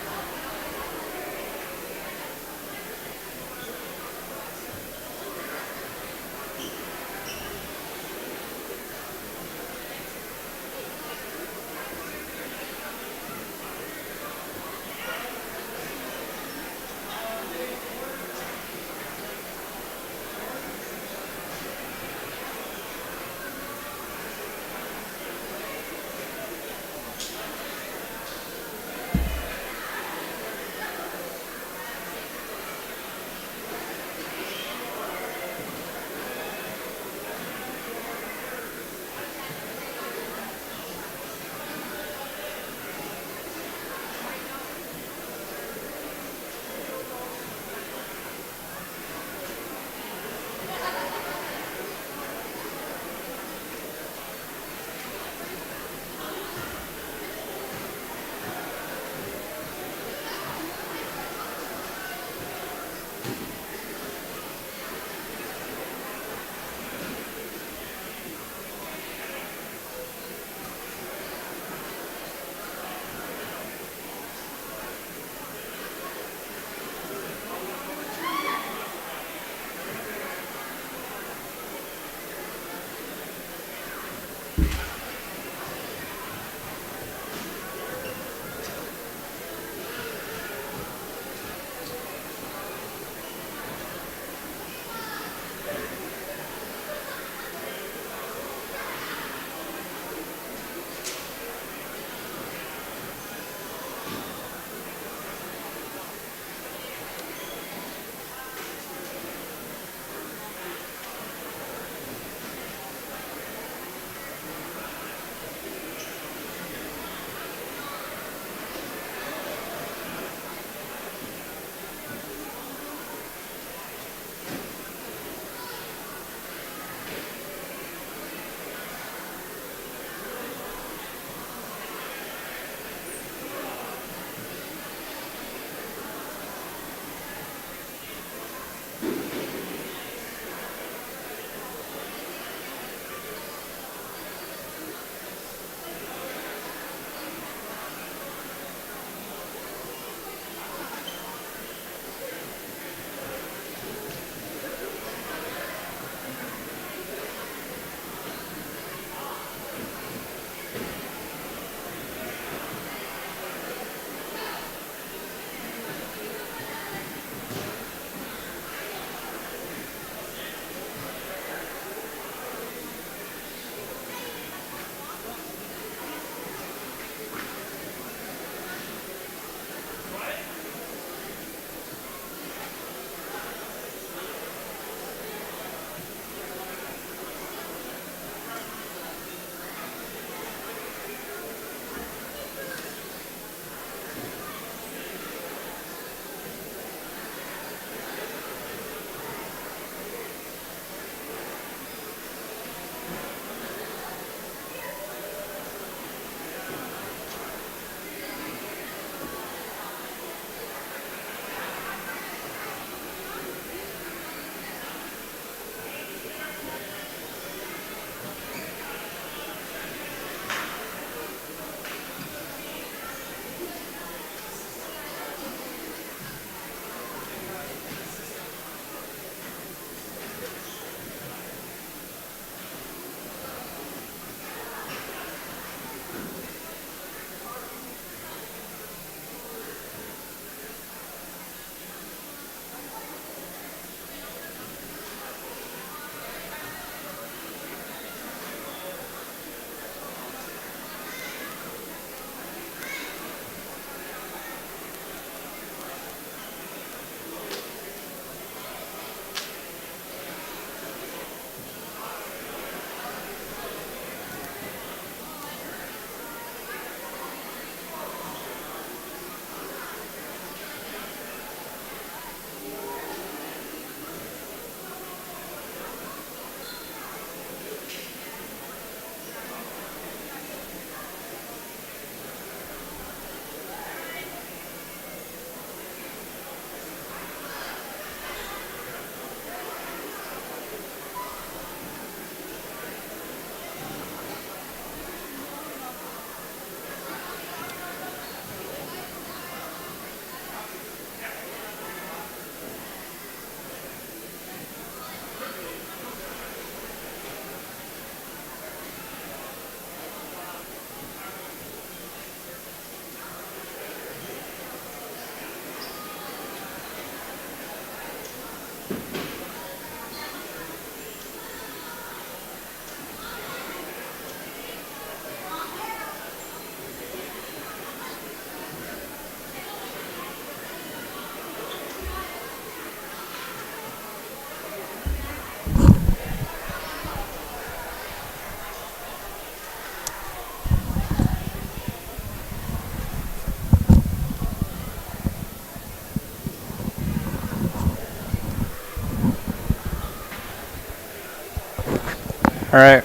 All right.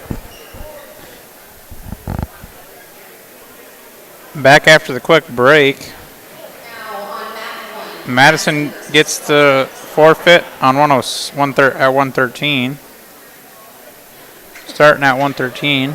Back after the quick break. Madison gets the forfeit on 113. Starting at 113.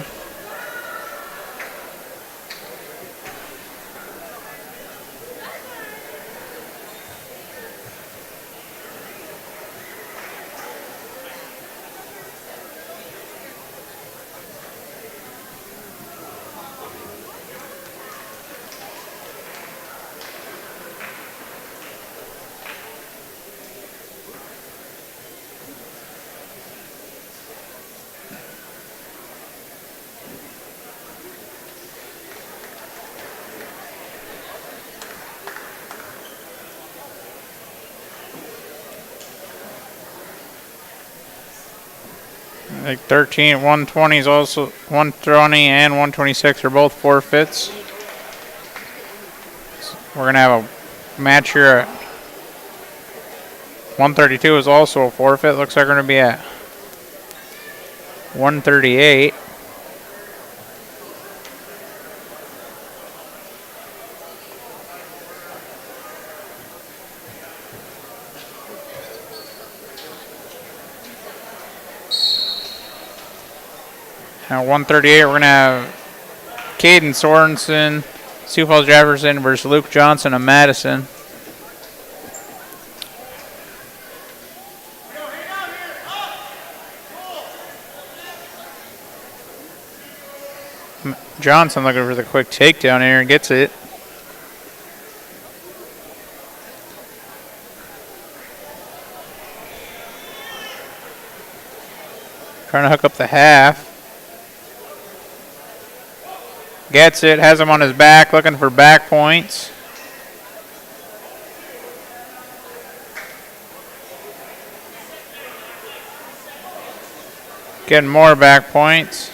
Like 13, 120 is also 120 and 126 are both forfeits. So we're gonna have a match here at 132 is also a forfeit. Looks like we're gonna be at 138. At 138, we're going to have Caden Sorensen, Sioux Falls Jefferson versus Luke Johnson of Madison. Johnson looking for the quick takedown here and gets it. Trying to hook up the half. Gets it, has him on his back, looking for back points. Getting more back points.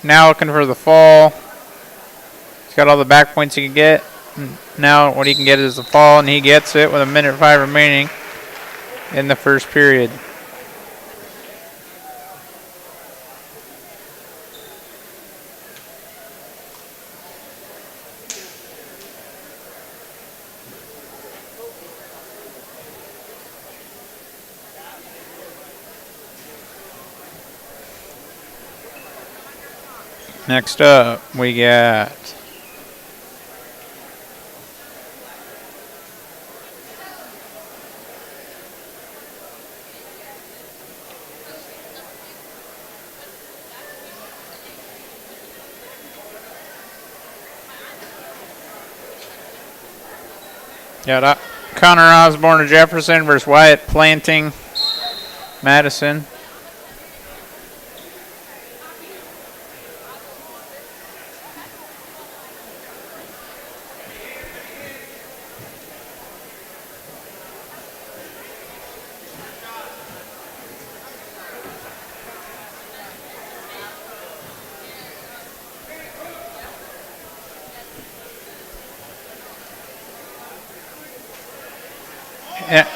Now looking for the fall. He's got all the back points he can get. Now what he can get is the fall, and he gets it with 1:05 remaining in the first period. Next up, we got Connor Osborne of Jefferson versus Wyatt Planting, Madison.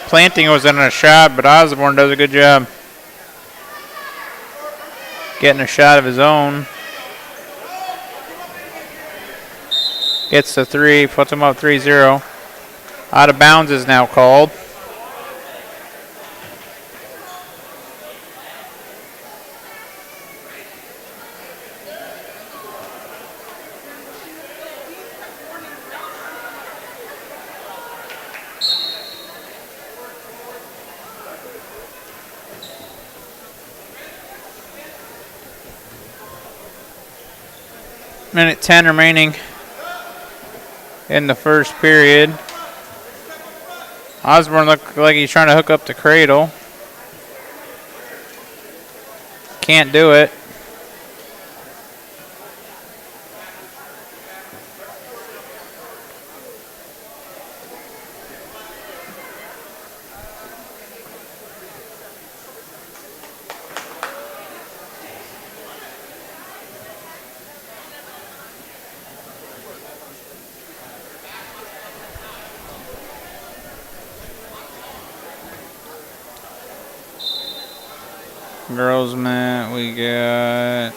Planting was in a shot, but Osborne does a good job getting a shot of his own. Gets the three, puts him up 3-0. Out of bounds is now called. Minute 10 remaining in the first period. Osborne looked like he's trying to hook up the cradle. Can't do it. Girls mat, we got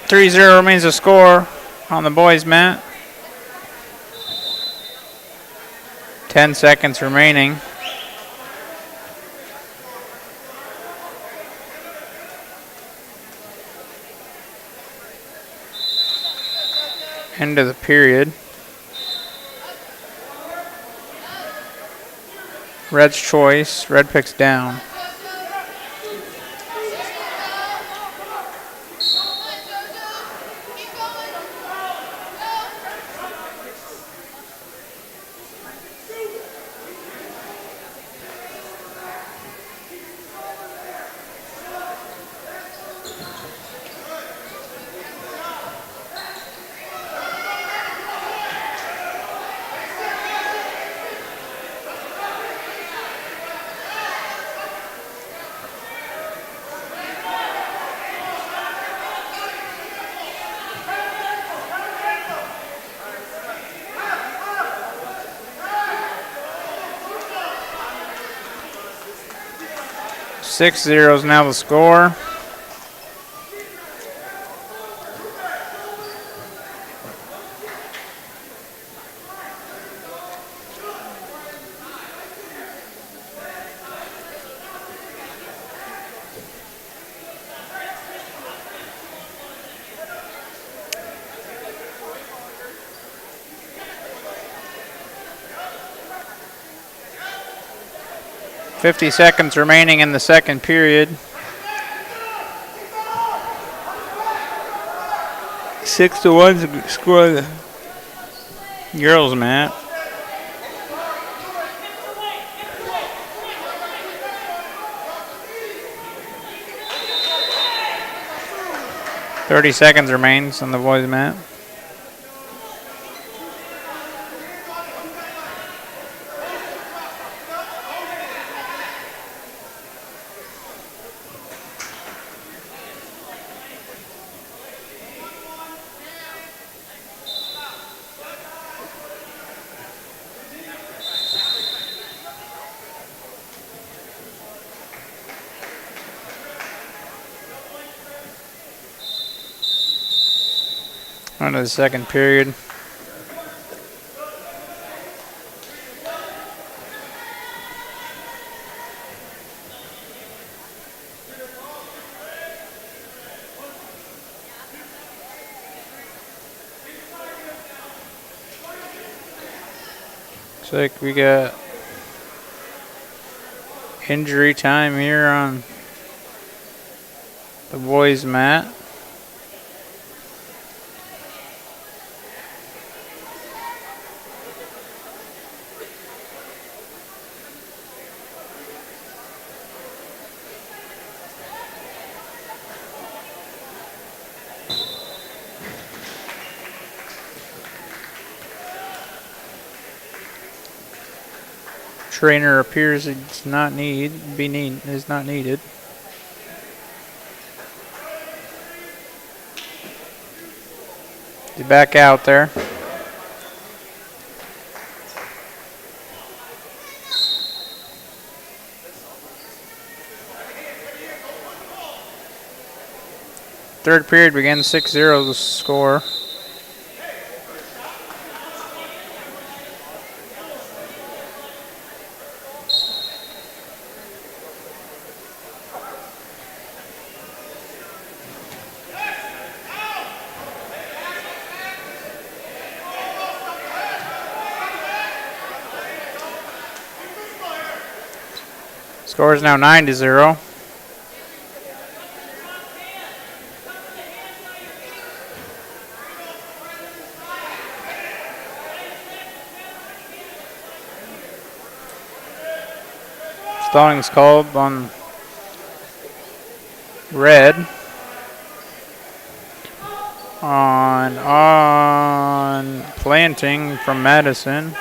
.30 remains the score on the boys mat. 10 seconds remaining. End of the period. Red's choice. Red picks down. Six zeros now the score. .50 seconds remaining in the second period. 6-1 score the girls mat. .30 seconds remains on the boys mat. On to the second period. Looks like we got injury time here on the boys' mat. Trainer appears it's not is not needed. He's back out there. Third period begins 6-0 the score. Score is now 9-0. Stalling's called on red. On planting from Madison.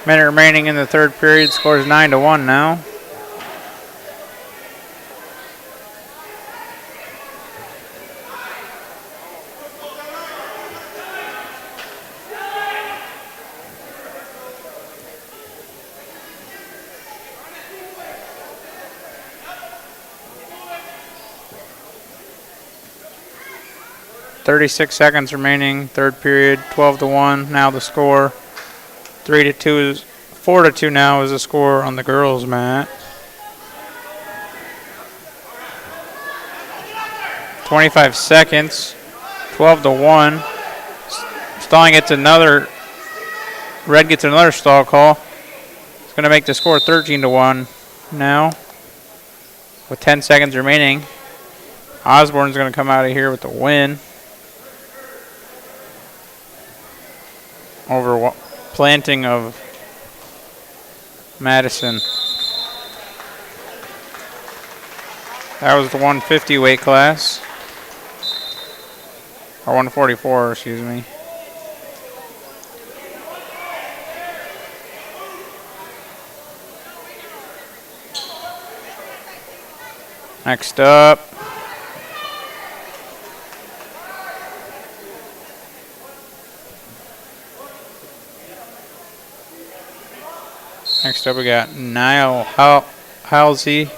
Minute remaining in the third period. Scores 9-1 now. .36 seconds remaining. Third period. 12-1. Now the score. 3-2 is 4-2 now is the score on the girls' mat. 25 seconds. 12-1. Stalling gets another. Red gets another stall call. It's going to make the score 13-1 now. With 10 seconds remaining. Osborne's going to come out of here with the win. Over planting of Madison. That was the 150 weight class. Or 144, excuse me. Next up. Next up, we got Niall Halsey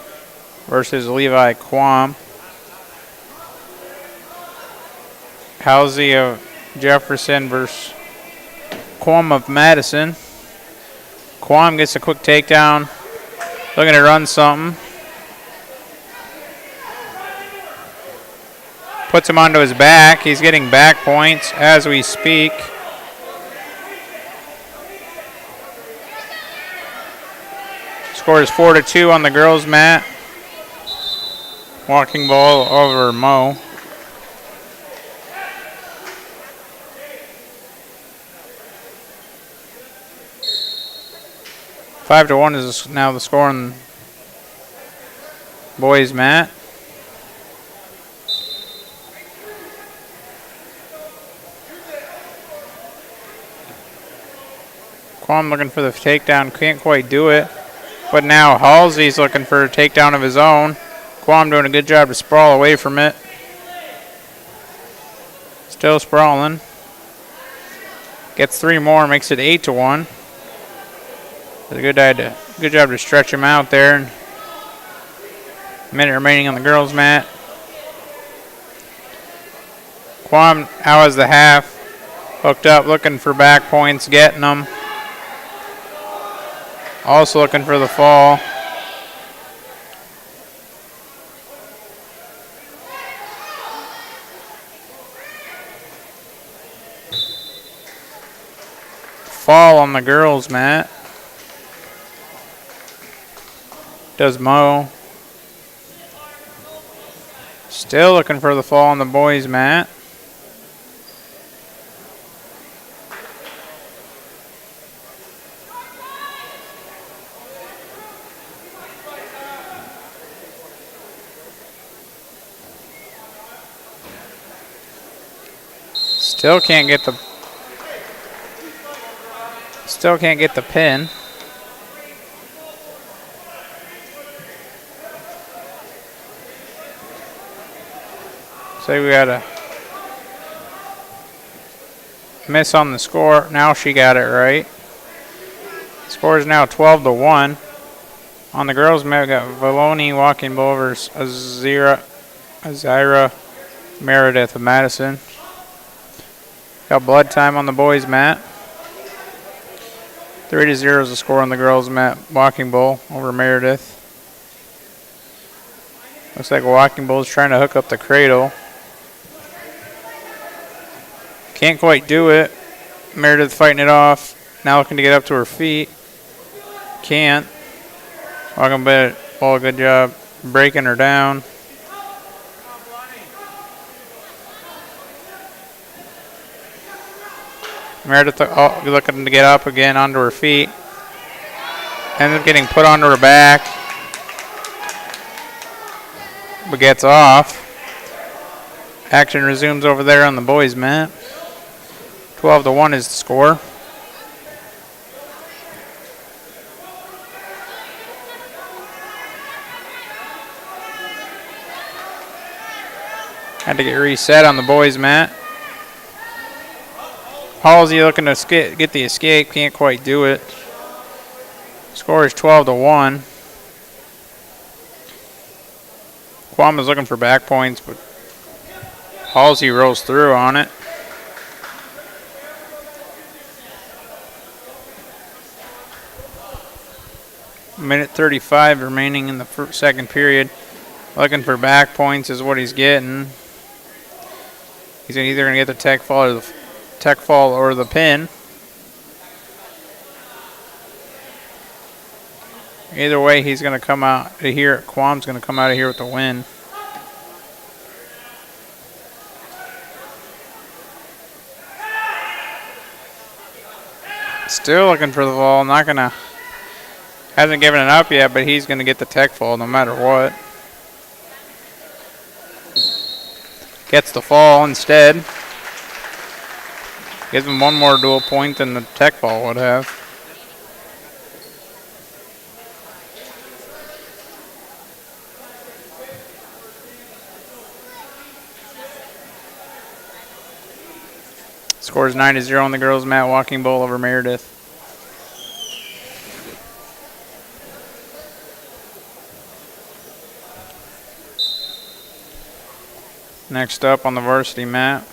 versus Levi Quam. Halsey of Jefferson versus Quam of Madison. Quam gets a quick takedown, looking to run something. Puts him onto his back. He's getting back points as we speak. Score is 4-2 on the girls' mat. Walking ball over Mo. Five to 1 is now the score on boys' mat. Quam looking for the takedown, can't quite do it. But now Halsey's looking for a takedown of his own. Quam doing a good job to sprawl away from it. Still sprawling. Gets 3 more, makes it 8-1. Good job to stretch him out there. Minute remaining on the girls' mat. Quam out as the half. Hooked up, looking for back points, getting them. Also looking for the fall. Fall on the girls' mat. Does Mo. Still looking for the fall on the boys' mat. Still can't get the pin. So we got a miss on the score. Now she got it right. Score is now 12-1. On the girls' mat, we got Valoni walking ball versus Azira Meredith of Madison. Got blood time on the boys' mat. 3-0 is the score on the girls' mat. Walking Bull over Meredith. Looks like Walking Bull's trying to hook up the cradle. Can't quite do it. Meredith fighting it off. Now looking to get up to her feet. Can't. Walking Bull, good job breaking her down. Meredith looking to get up again onto her feet. Ends up getting put onto her back. But gets off. Action resumes over there on the boys' mat. 12-1 is the score. Had to get reset on the boys' mat. Halsey looking to get the escape, can't quite do it. Score is 12-1. Quam is looking for back points, but Halsey rolls through on it. Minute 35 remaining in the second period. Looking for back points is what he's getting. He's either going to get the tech fall or the pin. Either way, he's going to come out of here. Quam's going to come out of here with the win. Still looking for the fall. Not going to. Hasn't given it up yet, but he's going to get the tech fall no matter what. Gets the fall instead. Gives him one more dual point than the tech fall would have. Scores 9-0 on the girls' mat. Walking Bull over Meredith. Next up on the varsity mat,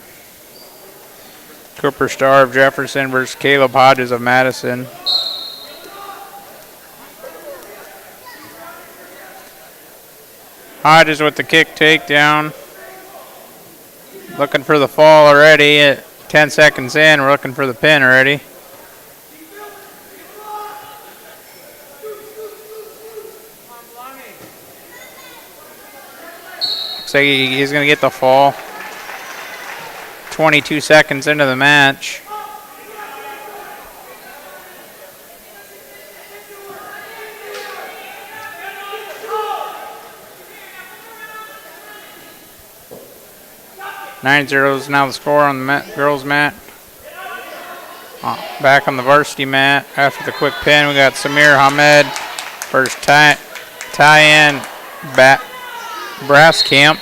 Cooper Starr of Jefferson versus Caleb Hodges of Madison. Hodges with the kick takedown. Looking for the fall already at 10 seconds in. We're looking for the pin already. Looks like he's going to get the fall. 22 seconds into the match. Nine zeros now the score on the girls' mat. Back on the varsity mat after the quick pin, we got Samir Hamed versus Tyann Braskamp.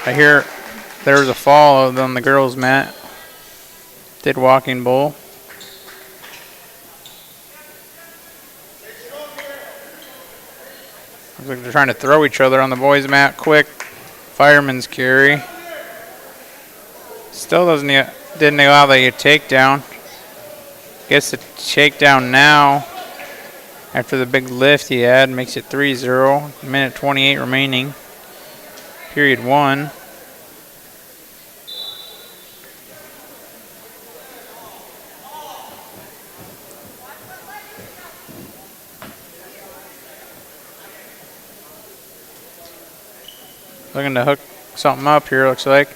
I hear there was a fall on the girls' mat. Did Walking Bull. Looks like they're trying to throw each other on the boys' mat. Quick fireman's carry. Still didn't allow the takedown. Gets the takedown now after the big lift he had. Makes it 3-0. Minute 28 remaining. Period 1. Looking to hook something up here, looks like.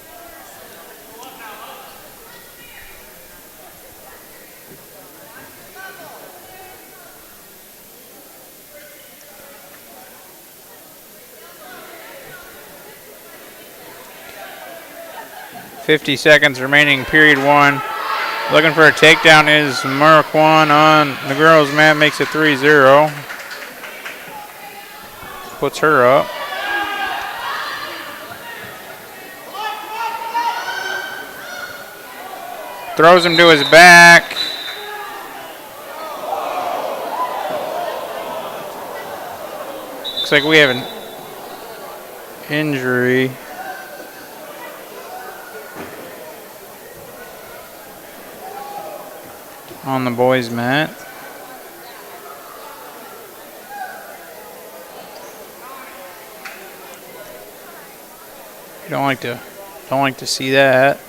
.50 seconds remaining, period 1. Looking for a takedown is Marquand on the girls' mat, makes it 3-0. Puts her up. Throws him to his back. Looks like we have an injury. On the boys' mat. You don't like to see that.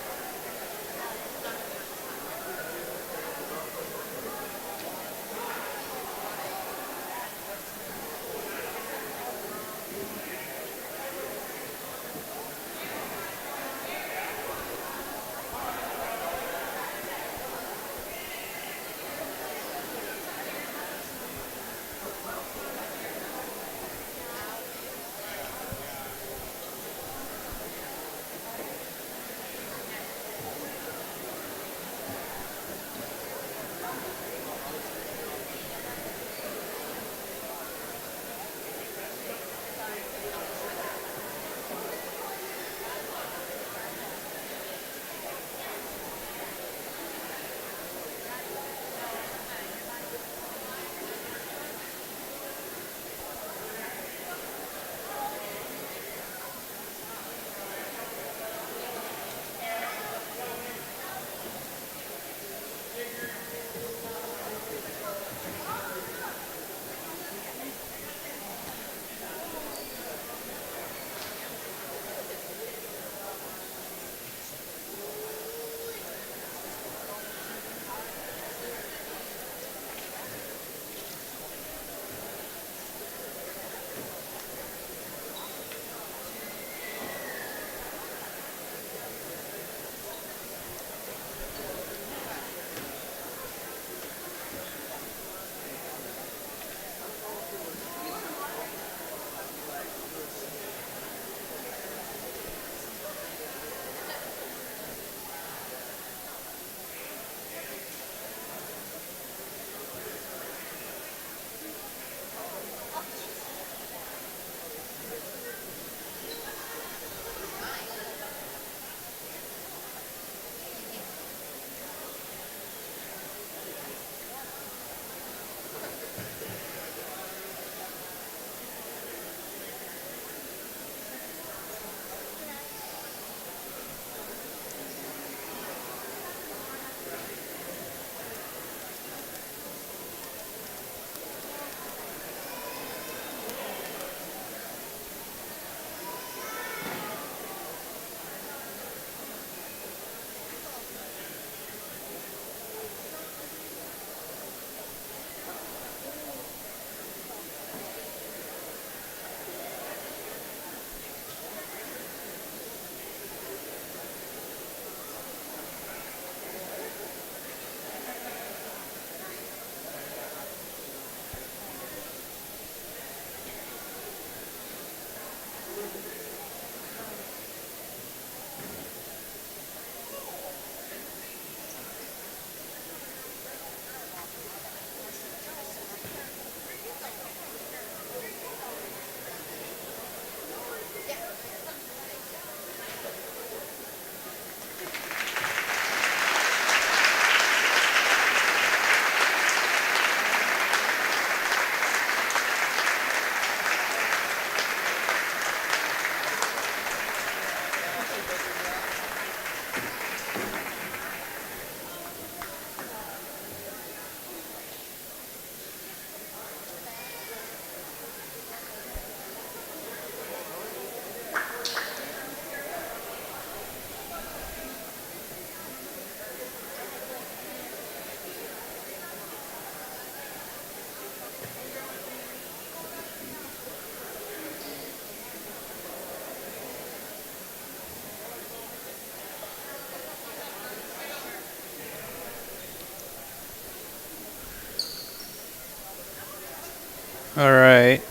All right.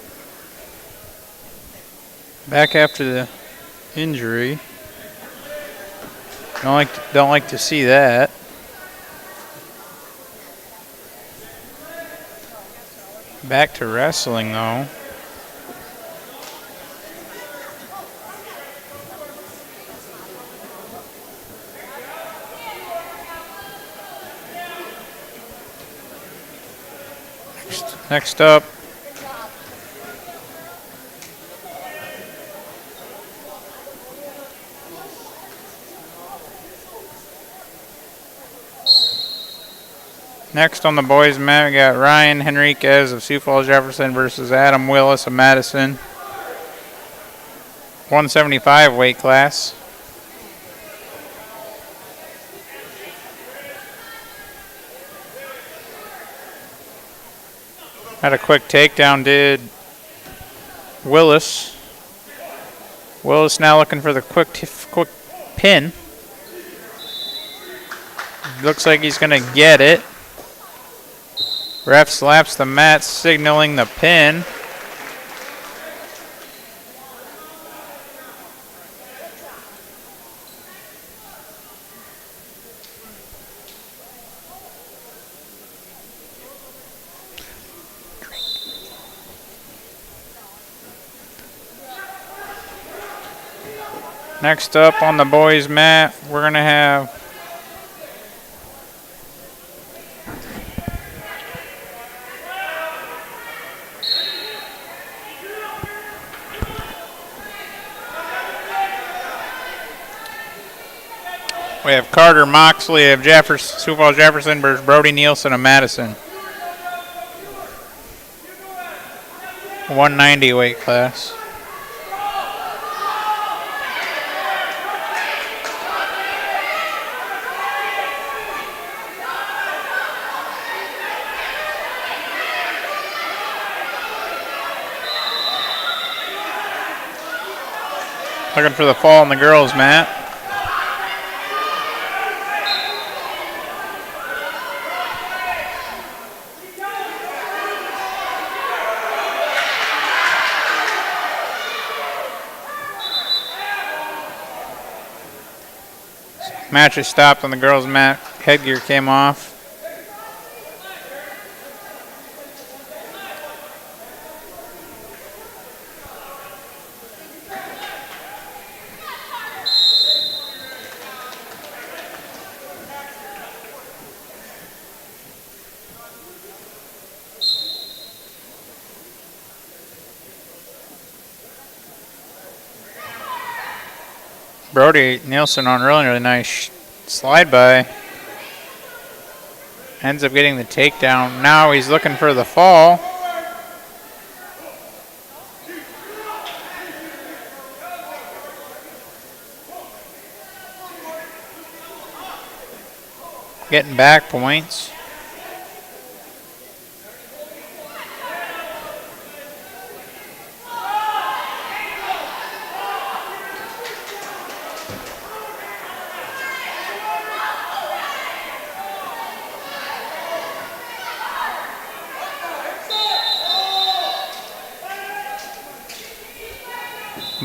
Back after the injury. Don't like to see that. Back to wrestling though. Next up, Next on the boys' mat, we got Ryan Henriquez of Sioux Falls Jefferson versus Adam Willis of Madison. 175 weight class. Had a quick takedown, did Willis. Willis now looking for the quick pin. Looks like he's going to get it. Ref slaps the mat, signaling the pin. Next up on the boys' mat, we're going to have Carter Moxley of Sioux Falls Jefferson versus Brody Nielsen of Madison. 190 weight class. Looking for the fall on the girls' mat. Match is stopped on the girls' mat. Headgear came off. Brody Nielsen on really nice slide by. Ends up getting the takedown. Now he's looking for the fall. Getting back points.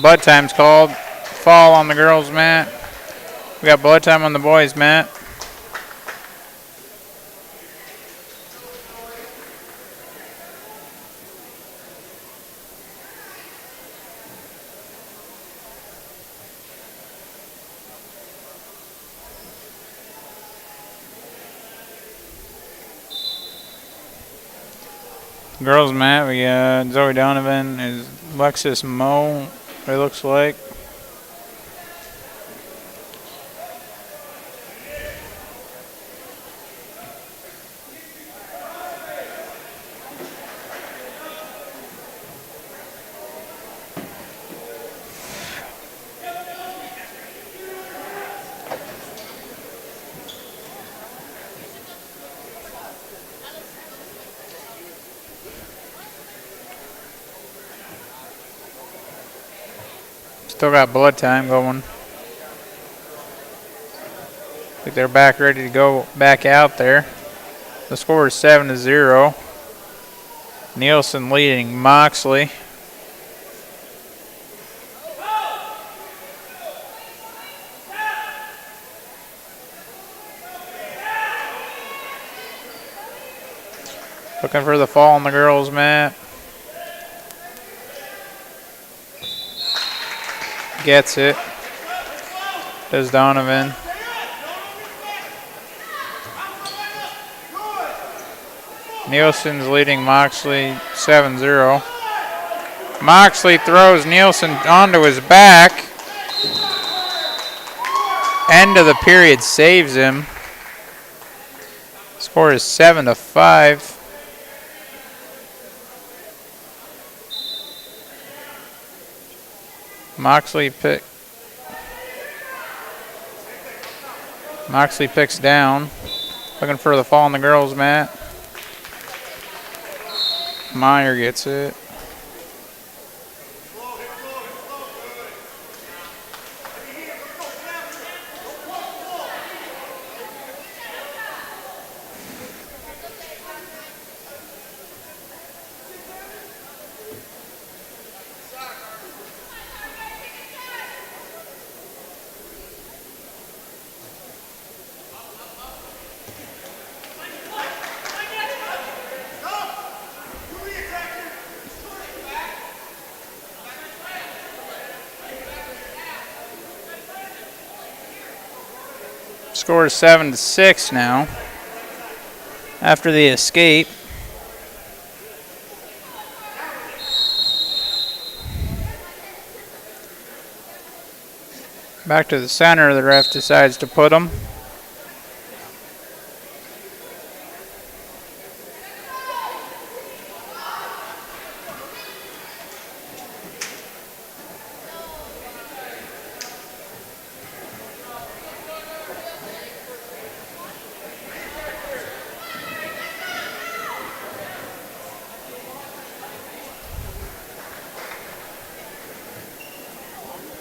Blood time's called. Fall on the girls' mat. We got blood time on the boys' mat. Girls' mat, we got Zoe Donovan is Lexus Moe, it looks like. Still got blood time going. I think they're back ready to go back out there. The score is 7-0. Nielsen leading Moxley. Looking for the fall on the girls' mat. Gets it. Does Donovan. Nielsen's leading Moxley 7-0. Moxley throws Nielsen onto his back. End of the period saves him. Score is 7-5. Moxley picks down. Looking for the fall on the girls' mat. Meyer gets it. Score is 7-6 now. After the escape. Back to the center, the ref decides to put them.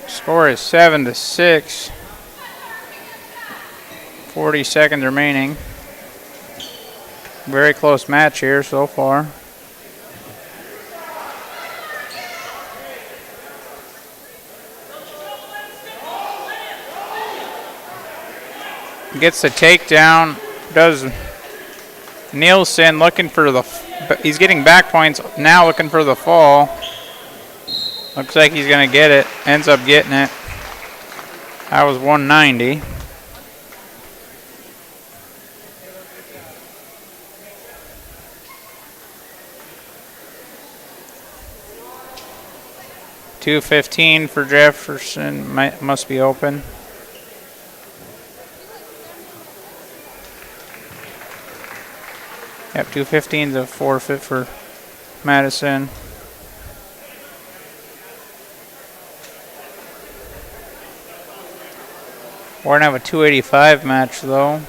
Score is 7-6. 40 seconds remaining. Very close match here so far. Gets the takedown. Does Nielsen looking for the... He's getting back points now, looking for the fall. Looks like he's going to get it. Ends up getting it. That was 190. $2.15 for Jefferson. Must be open. Yep, 2.15 is a forfeit for Madison. We're going to have a 285 match, though.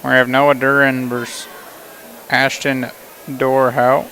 We have Noah Duran versus Ashton Dorhout.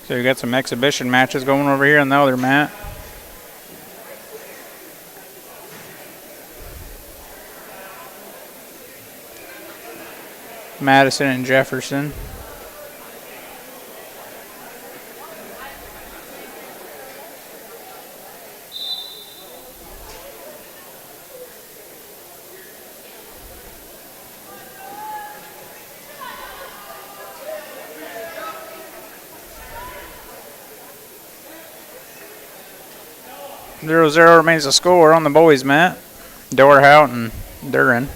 So you got some exhibition matches going over here on the other mat. Madison and Jefferson. Zero remains the score on the boys' mat. Dorhout and Duran.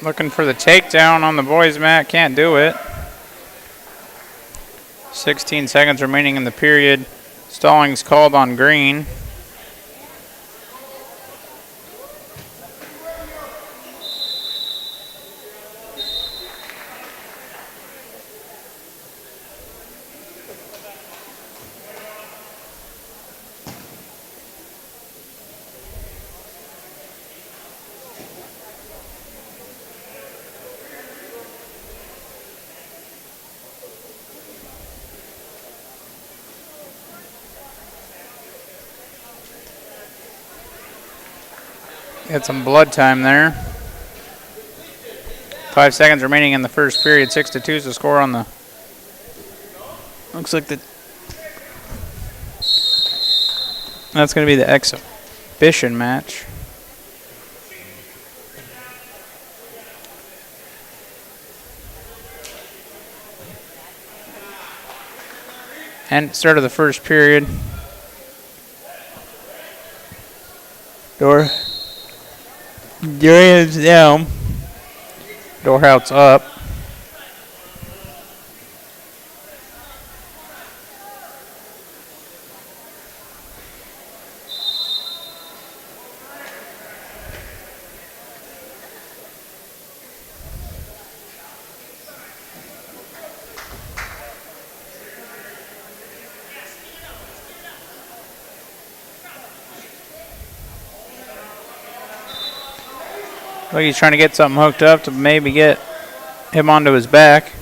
Looking for the takedown on the boys' mat. Can't do it. 16 seconds remaining in the period. Stallings called on Green. Get some blood time there. 5 seconds remaining in the first period. 6-2 is the score on the. Looks like that's going to be the exhibition match. And start of the first period. Door is down. Doorhouse up. Look, he's trying to get something hooked up to maybe get him onto his back.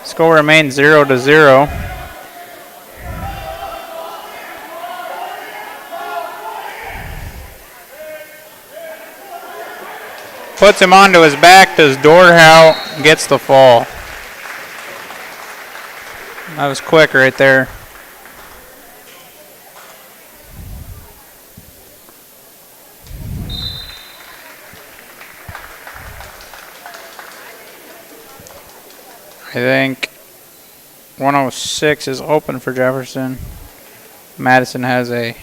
Score remains 0-0. Puts him onto his back, does Dorhout, gets the fall. That was quick right there. I think 106 is open for Jefferson. Madison has a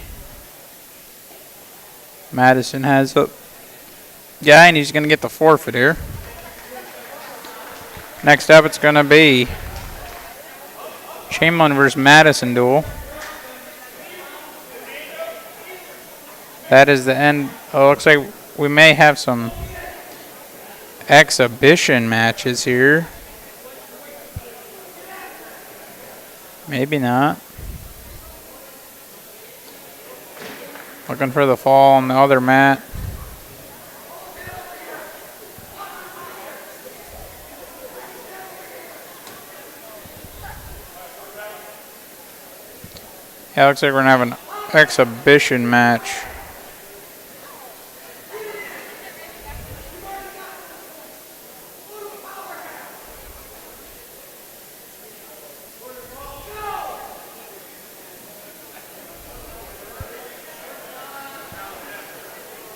guy, and he's going to get the forfeit here. Next up, it's going to be Chamberlain versus Madison duel. That is the end. Oh, looks like we may have some exhibition matches here. Maybe not. Looking for the fall on the other mat. Yeah, looks like we're going to have an exhibition match.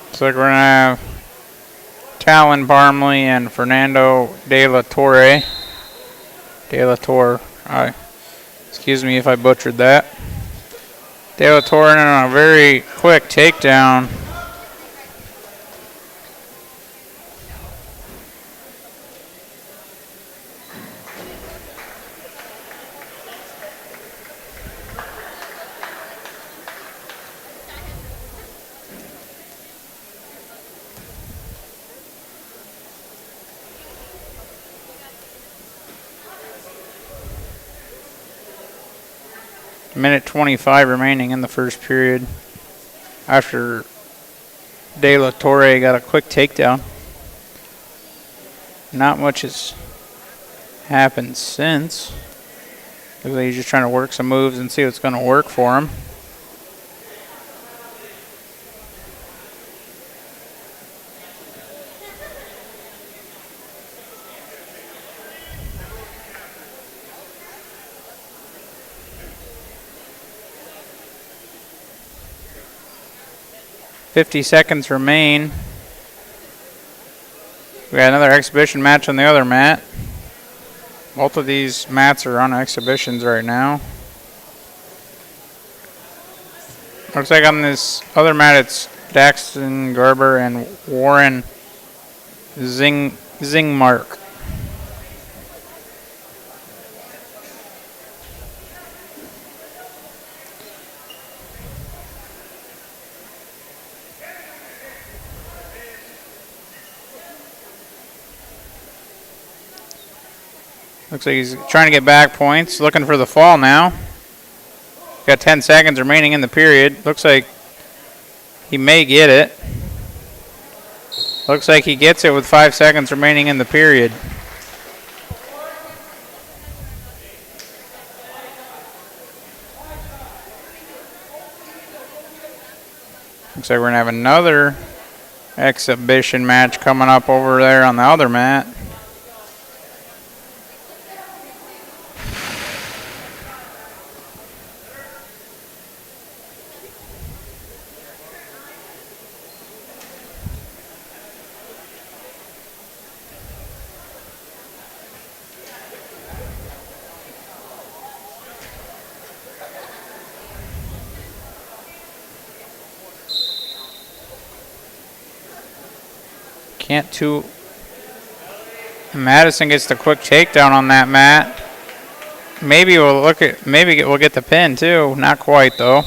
Looks like we're going to have Talon Barmley and Fernando De La Torre. Excuse me if I butchered that. De La Torre on a very quick takedown. Minute 25 remaining in the first period after De La Torre got a quick takedown. Not much has happened since. Looks like he's just trying to work some moves and see what's going to work for him. .50 seconds remain. We got another exhibition match on the other mat. Both of these mats are on exhibitions right now. Looks like on this other mat it's Daxton Garber and Warren Zingmark. Looks like he's trying to get back points, looking for the fall now. Got 10 seconds remaining in the period. Looks like he may get it. Looks like he gets it with 5 seconds remaining in the period. Looks like we're going to have another exhibition match coming up over there on the other mat. Madison gets the quick takedown on that mat. Maybe we'll get the pin too. Not quite though.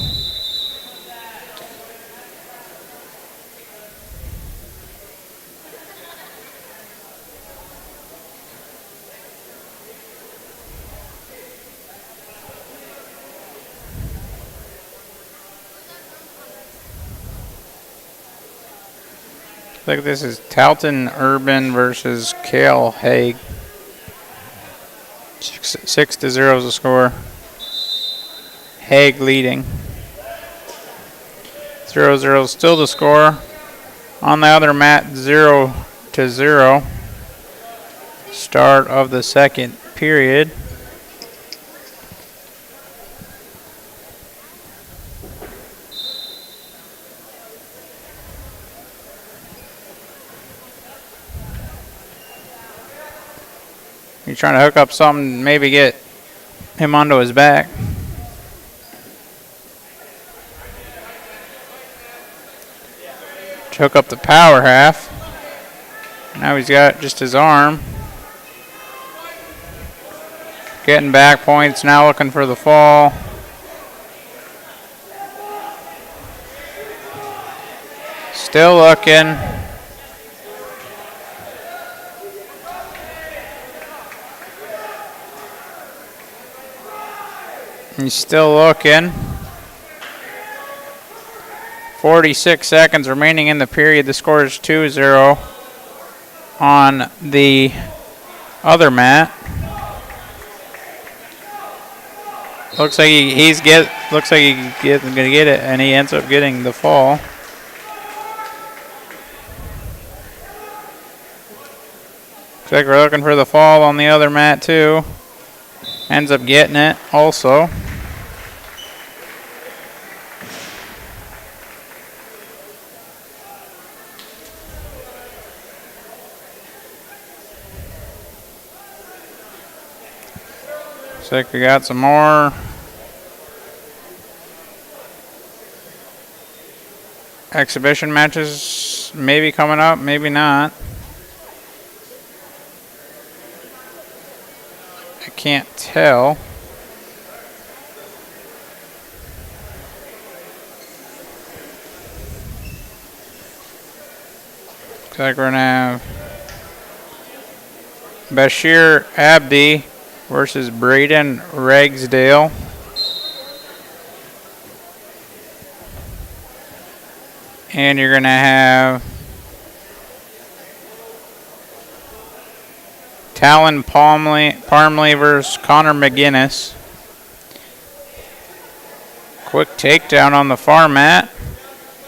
I think this is Talton Urban versus Kale Haig. 6-0 is the score. Haig leading. 0-0 still the score. On the other mat, 0-0. Start of the second period. He's trying to hook up something, maybe get him onto his back. Hook up the power half. Now he's got just his arm. Getting back points, now looking for the fall. Still looking. He's still looking. 46 seconds remaining in the period. The score is 2-0 on the other mat. Looks like he's gonna get it, and he ends up getting the fall. Looks like we're looking for the fall on the other mat too. Ends up getting it also. Looks like we got some more exhibition matches maybe coming up, maybe not. I can't tell. Looks like we're gonna have Bashir Abdi versus Braden Ragsdale. And you're gonna have Talon Parmley versus Connor McGinnis. Quick takedown on the far mat.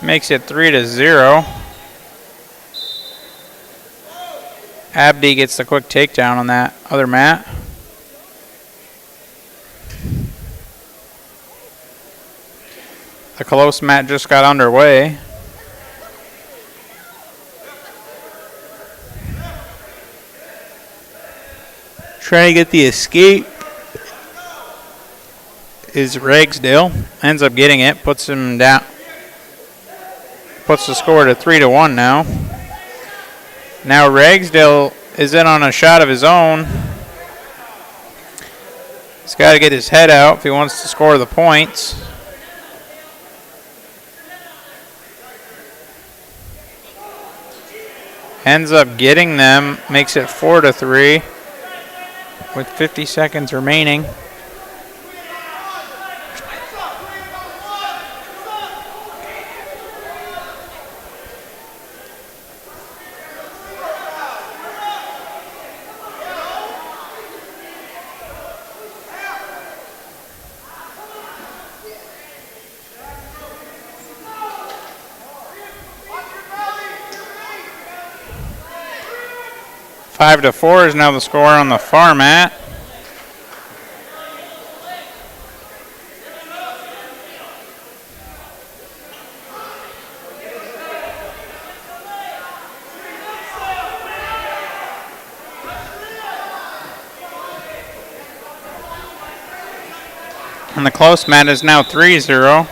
Makes it 3-0. Abdi gets the quick takedown on that other mat. The close mat just got underway. Trying to get the escape is Ragsdale. Ends up getting it. Puts him down. Puts the score to 3-1 now. Now Ragsdale is in on a shot of his own. He's got to get his head out if he wants to score the points. Ends up getting them. Makes it 4-3. With 50 seconds remaining. 5-4 is now the score on the far mat. And the close mat is now 3-0.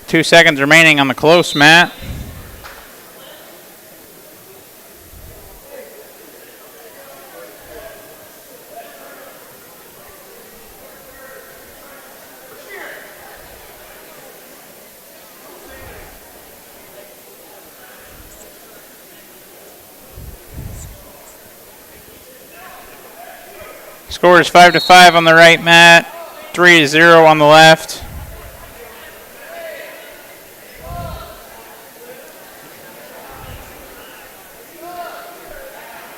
Two seconds remaining on the close mat. Score is 5-5 on the right mat, 3-0 on the left.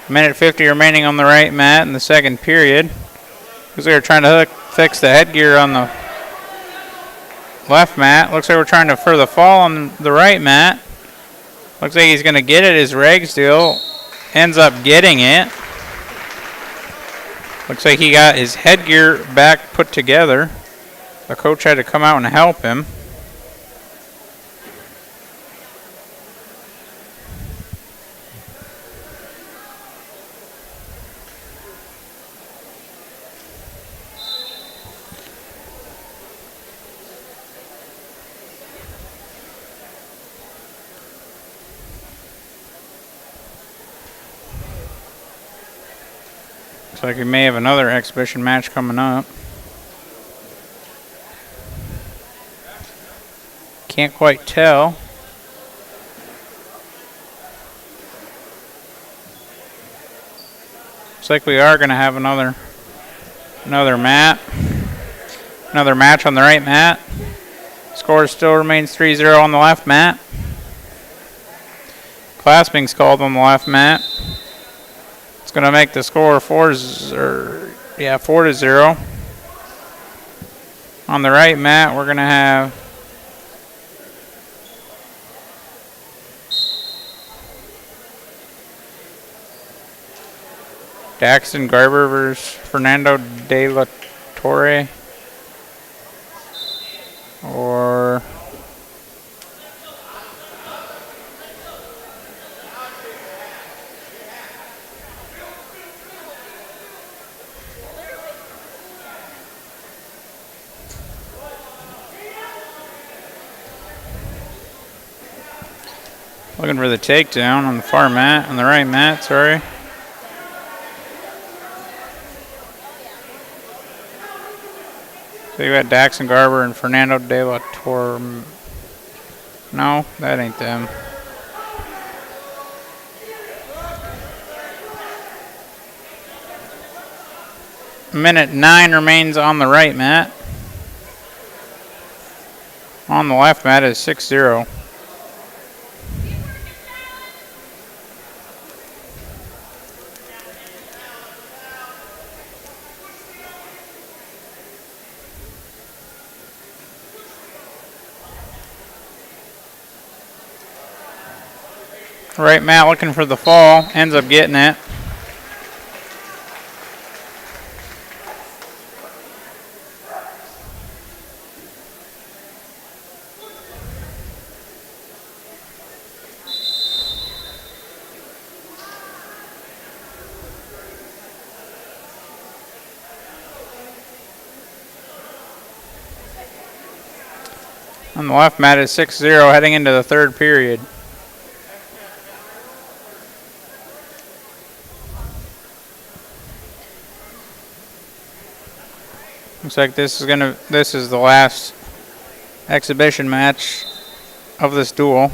Minute 50 remaining on the right mat in the second period. Because they were trying to fix the headgear on the left mat. Looks like we're trying to for the fall on the right mat. Looks like he's going to get it. His Ragsdale ends up getting it. Looks like he got his headgear back put together. The coach had to come out and help him. Looks like we may have another exhibition match coming up. Can't quite tell. Looks like we are going to have another match on the right mat. Score still remains 3-0 on the left mat. Clasping's called on the left mat. It's going to make the score 4-0. On the right mat, we're going to have Daxton Garber versus Fernando de la Torre. Or looking for the takedown on the far mat, on the right mat, sorry. So you got Daxton Garber and Fernando de la Torre. No, that ain't them. Minute 9 remains on the right mat. On the left mat is 6-0. Right mat looking for the fall, ends up getting it. On the left mat is 6-0 heading into the third period. Looks like this is the last exhibition match of this duel.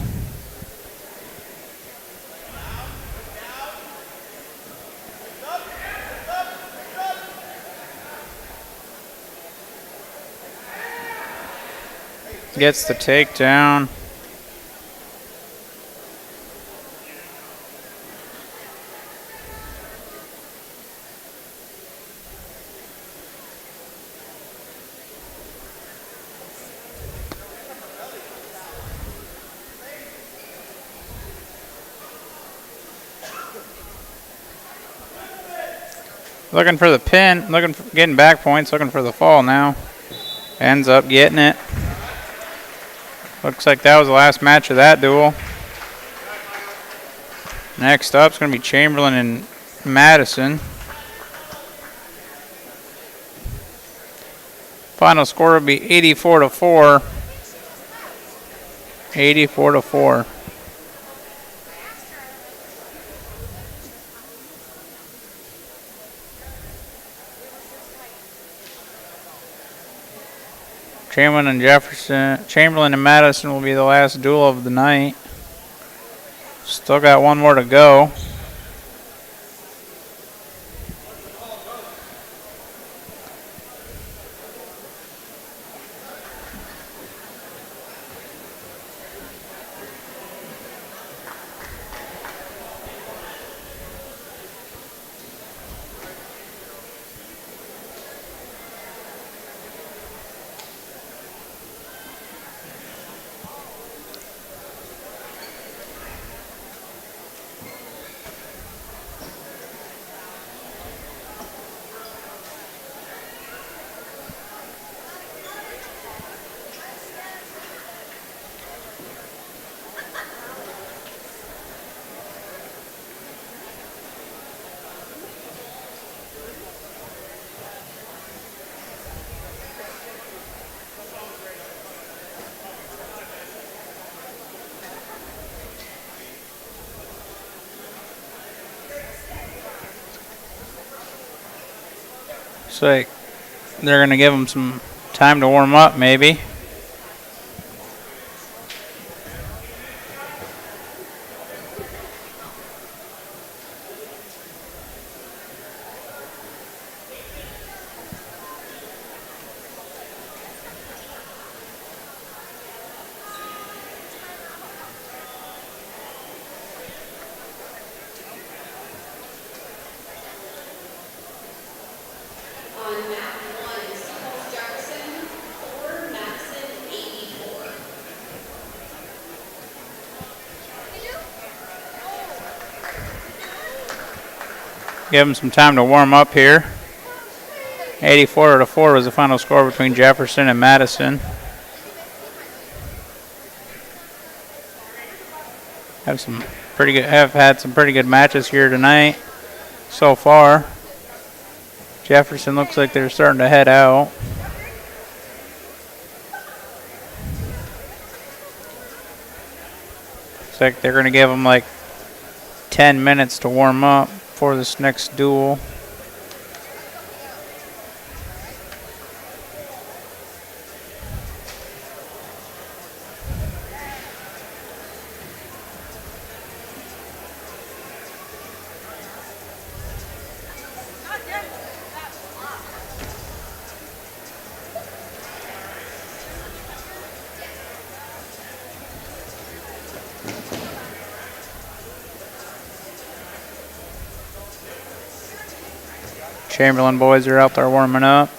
Gets the takedown. Looking for the pin, getting back points, looking for the fall now. Ends up getting it. Looks like that was the last match of that duel. Next up is going to be Chamberlain and Madison. Final score will be 84-4. 84-4. Chamberlain and Madison will be the last duel of the night. Still got one more to go. Looks like they're going to give them some time to warm up, maybe. Give them some time to warm up here. 84-4 was the final score between Jefferson and Madison. Have had some pretty good matches here tonight so far. Jefferson looks like they're starting to head out. Looks like they're going to give them like 10 minutes to warm up for this next duel. Chamberlain boys are out there warming up.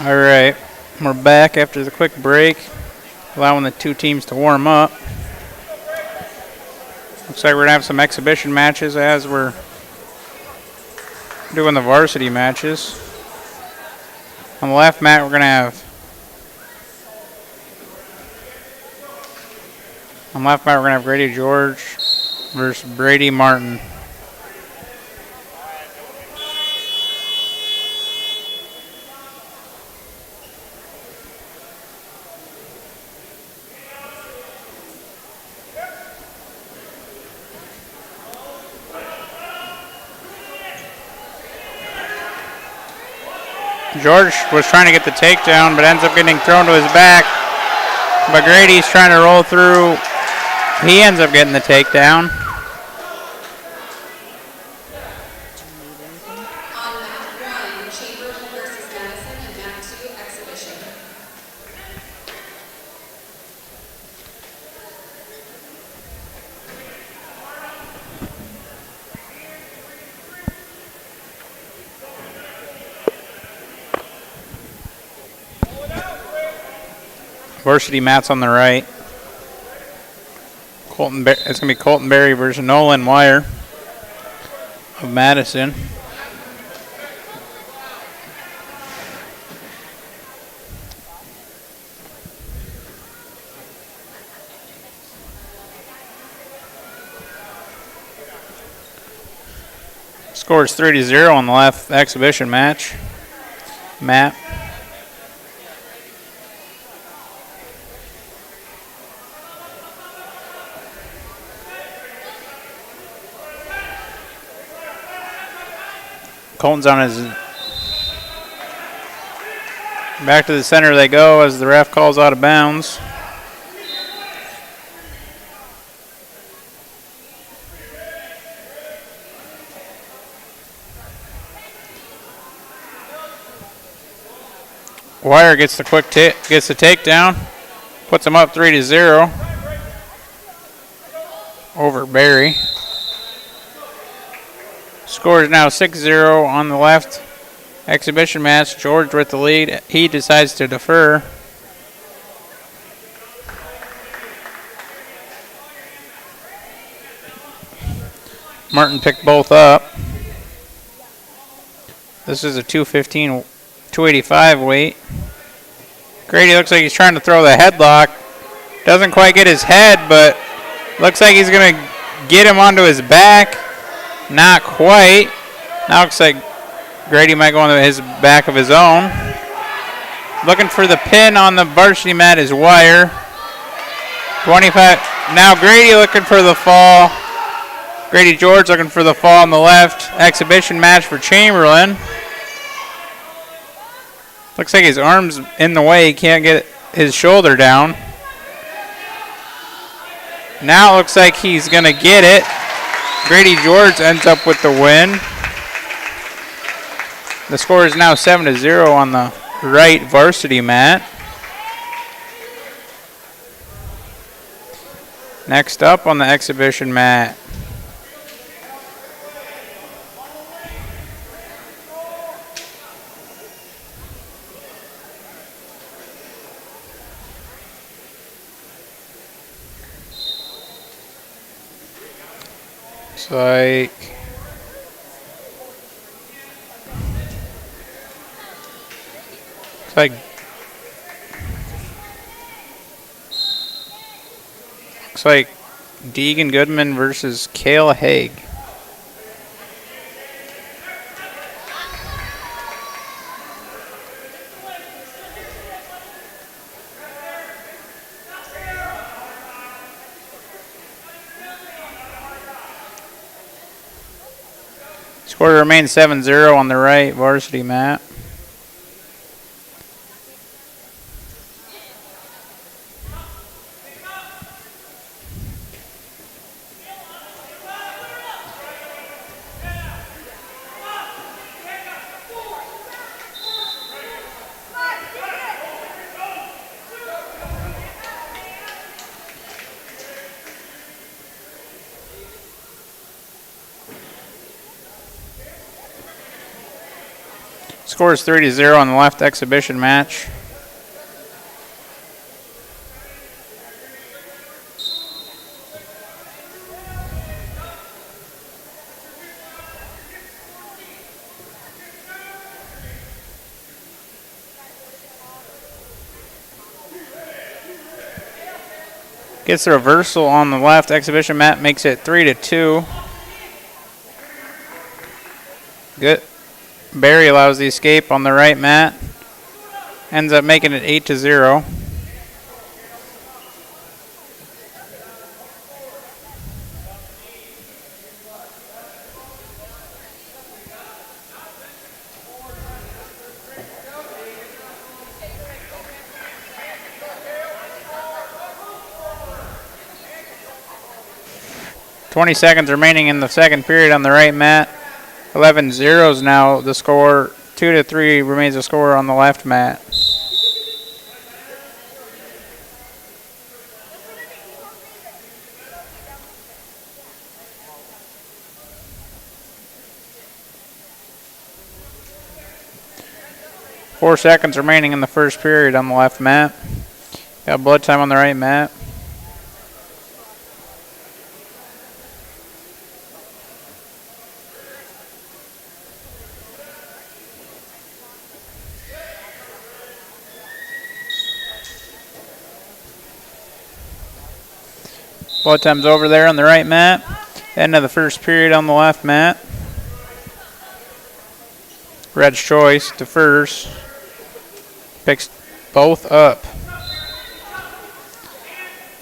All right, we're back after the quick break, allowing the two teams to warm up. Looks like we're going to have some exhibition matches as we're doing the varsity matches. On the left mat, we're going to have Grady George versus Brady Martin. George was trying to get the takedown, but ends up getting thrown to his back. But Grady's trying to roll through. He ends up getting the takedown. On mat 1, Chamberlain versus Madison, and mat 2, exhibition. Varsity mats on the right. It's going to be Colton Berry versus Nolan Wire of Madison. Score is 3-0 on the left exhibition match. Matt. Colton's on his... Back to the center they go as the ref calls out of bounds. Wire gets the gets the takedown, puts him up 3-0 over Barry. Score is now 6-0 on the left exhibition match. George with the lead. He decides to defer. Martin picked both up. This is a 285 weight. Grady looks like he's trying to throw the headlock. Doesn't quite get his head, but looks like he's going to get him onto his back. Not quite. Now looks like Grady might go on his back of his own. Looking for the pin on the varsity mat is Wire. 25. Now Grady looking for the fall. Grady George looking for the fall on the left. Exhibition match for Chamberlain. Looks like his arm's in the way. He can't get his shoulder down. Now it looks like he's going to get it. Grady George ends up with the win. The score is now 7-0 on the right varsity mat. Next up on the exhibition mat. Looks like Deegan Goodman versus Cale Haig. Score remains 7-0 on the right varsity mat. Score is 3-0 on the left exhibition match. Gets the reversal on the left exhibition mat, makes it 3-2. Good. Barry allows the escape on the right mat. Ends up making it 8-0. .20 remaining in the second period on the right mat. 11-0 now the score. 2-3 remains the score on the left mat. Four seconds remaining in the first period on the left mat. Got blood time on the right mat. Blood time's over there on the right mat. End of the first period on the left mat. Red's choice to first. Picks both up.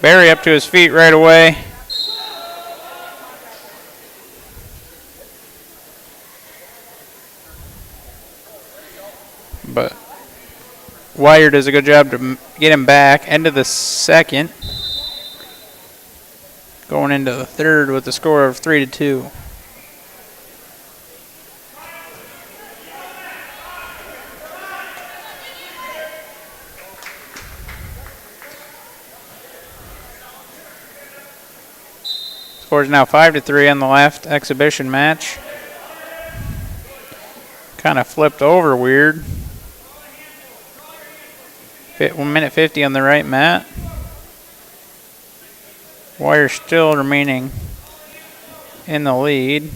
Barry up to his feet right away. But Wire does a good job to get him back. End of the second. Going into the third with the score of 3-2. Score is now 5-3 on the left exhibition match. Kind of flipped over weird. 1 minute 50 on the right mat. Wire still remaining in the lead.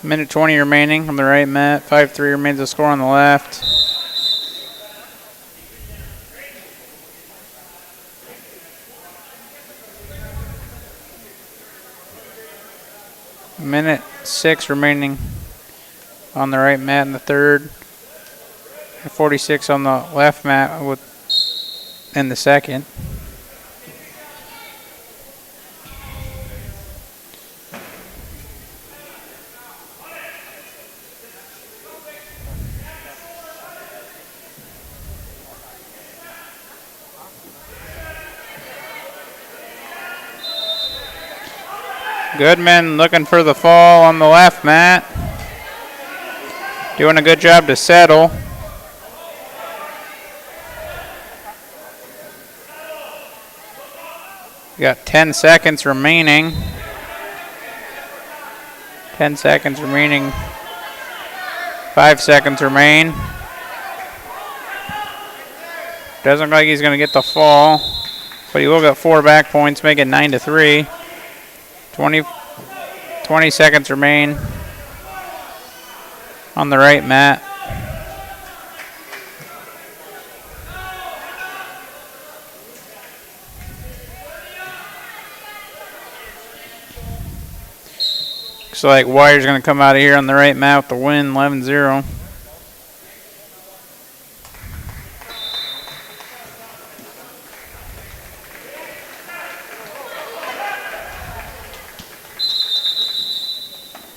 Minute 20 remaining on the right mat. 5-3 remains the score on the left. Minute 6 remaining on the right mat in the third. 46 on the left mat in the second. Goodman looking for the fall on the left mat. Doing a good job to settle. We got 10 seconds remaining. 10 seconds remaining. 5 seconds remain. Doesn't look like he's going to get the fall, but he will get 4 back points, make it 9-3. 20 seconds remain on the right mat. Looks like Wire's going to come out of here on the right mat with the win, 11-0.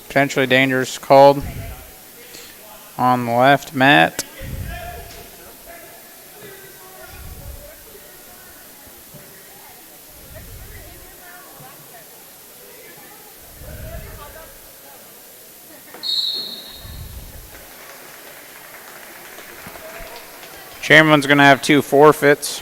Potentially dangerous called on the left mat. Chamberlain's going to have 2 forfeits.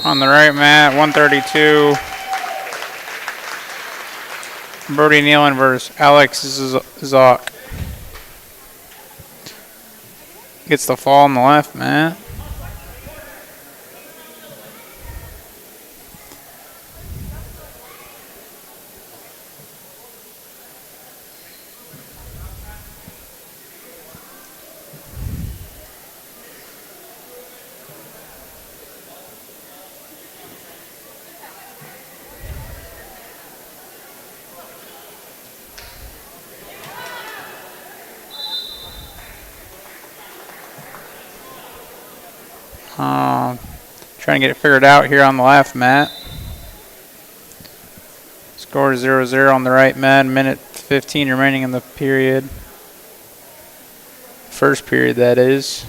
On the right mat, 132. Brody Nealon versus Alex Zock. Gets the fall on the left mat. Trying to get it figured out here on the left mat. Score 0-0 on the right mat. Minute 15 remaining in the period. First period, that is.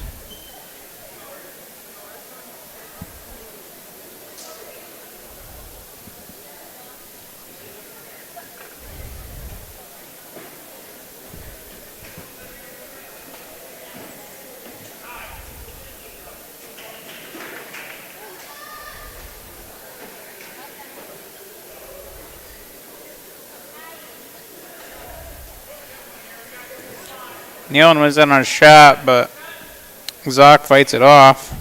Nealon was in on a shot, but Zock fights it off.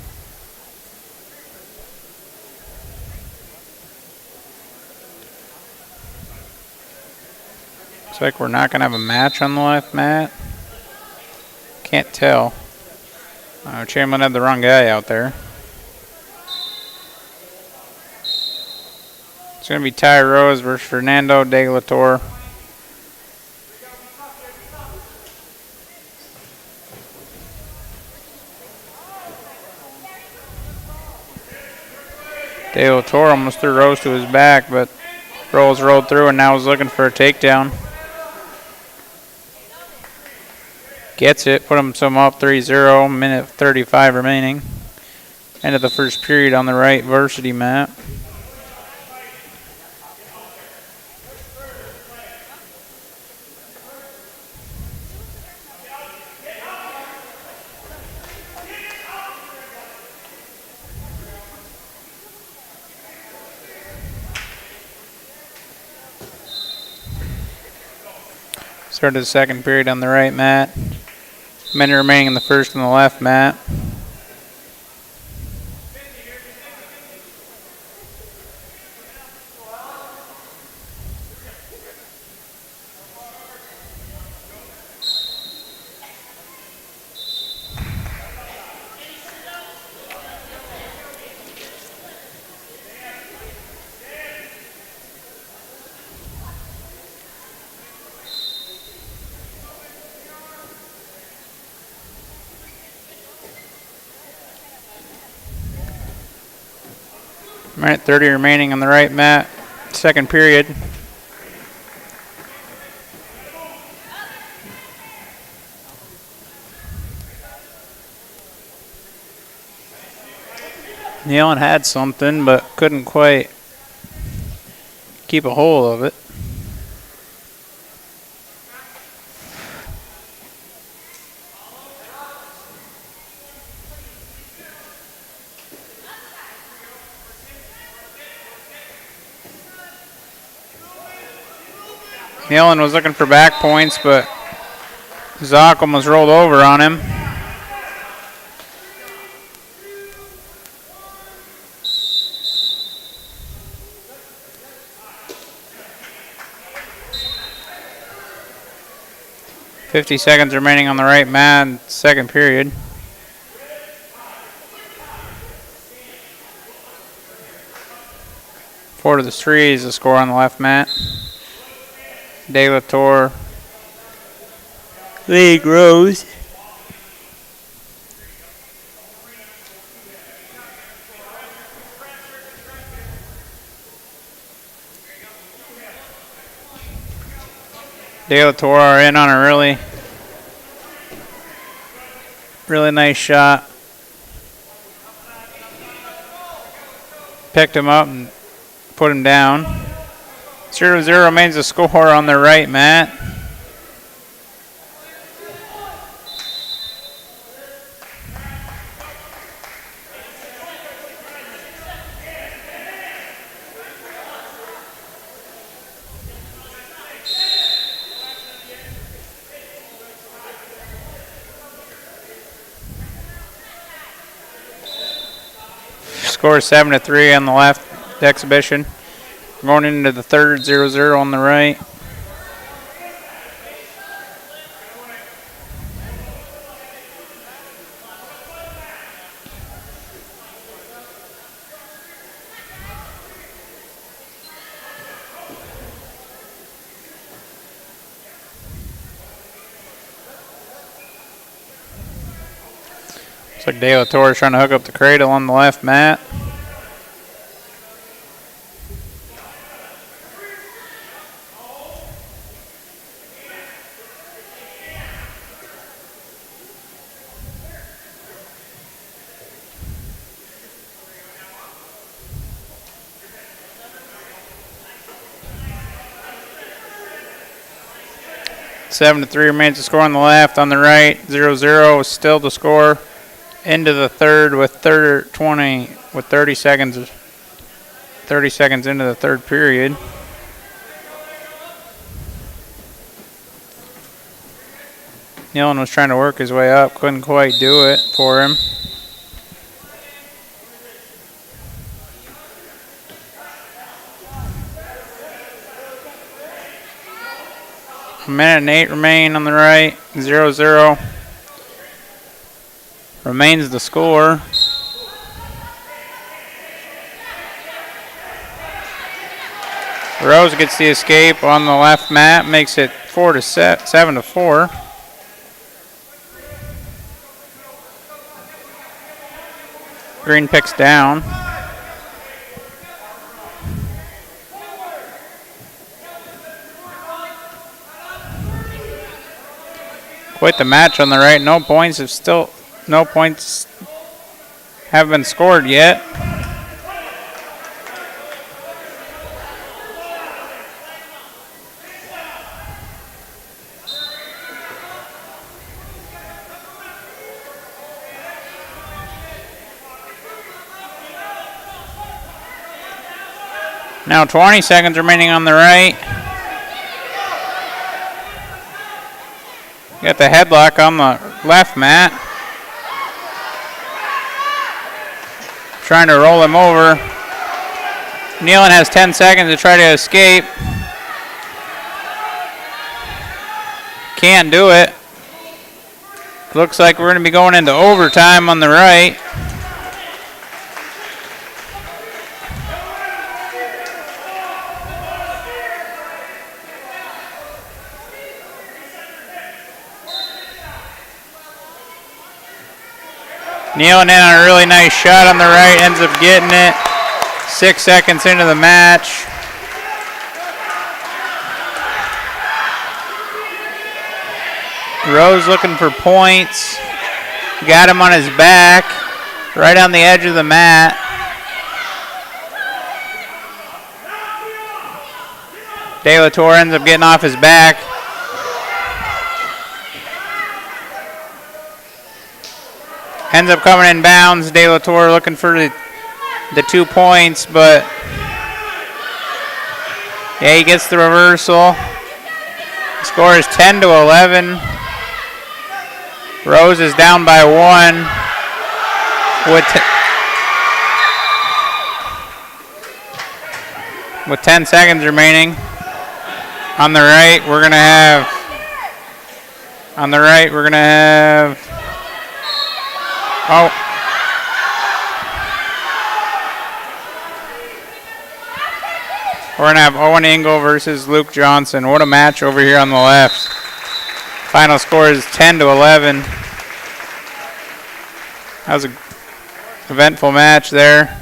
Looks like we're not going to have a match on the left mat. Can't tell. Chamberlain had the wrong guy out there. It's going to be Ty Rose versus Fernando De La Torre. De La Torre almost threw Rose to his back, but Rose rolled through and now is looking for a takedown. Gets it, put him up 3-0, minute 35 remaining. End of the first period on the right varsity mat. Started the second period on the right mat. Minute remaining in the first on the left mat. Minute 30 remaining on the right mat. Second period. Nealon had something, but couldn't quite keep a hold of it. Nealon was looking for back points, but Zock almost rolled over on him. .50 seconds remaining on the right mat, second period. Four to the three is the score on the left mat. De La Torre lead Rose. De La Torre are in on a really Really nice shot. Picked him up and put him down. 0-0 remains the score on the right, Matt. Score 7-3 on the left exhibition. Going into the third, 0-0 on the right. Looks like De La Torre trying to hook up the cradle on the left, Matt. Seven to 3 remains the score on the left. On the right, 0-0 is still the score. Into the third with 30 seconds. 30 seconds into the third period. Nealon was trying to work his way up, couldn't quite do it for him. A minute and 8 remain on the right, 0-0. Remains the score. Rose gets the escape on the left mat, makes it 7-4. Green picks down. Quite the match on the right. No points have been scored yet. Now 20 seconds remaining on the right. Got the headlock on the left mat. Trying to roll him over. Nealon has 10 seconds to try to escape. Can't do it. Looks like we're going to be going into overtime on the right. Nealon in on a really nice shot on the right, ends up getting it. 6 seconds into the match. Rose looking for points. Got him on his back, right on the edge of the mat. De La Torre ends up getting off his back. Ends up coming in bounds. De La Torre looking for the 2 points, but yeah, he gets the reversal. The score is 10-11. Rose is down by 1 with 10 seconds remaining. On the right, we're gonna have we're going to have Owen Engel versus Luke Johnson. What a match over here on the left. Final score is 10-11. That was an eventful match there.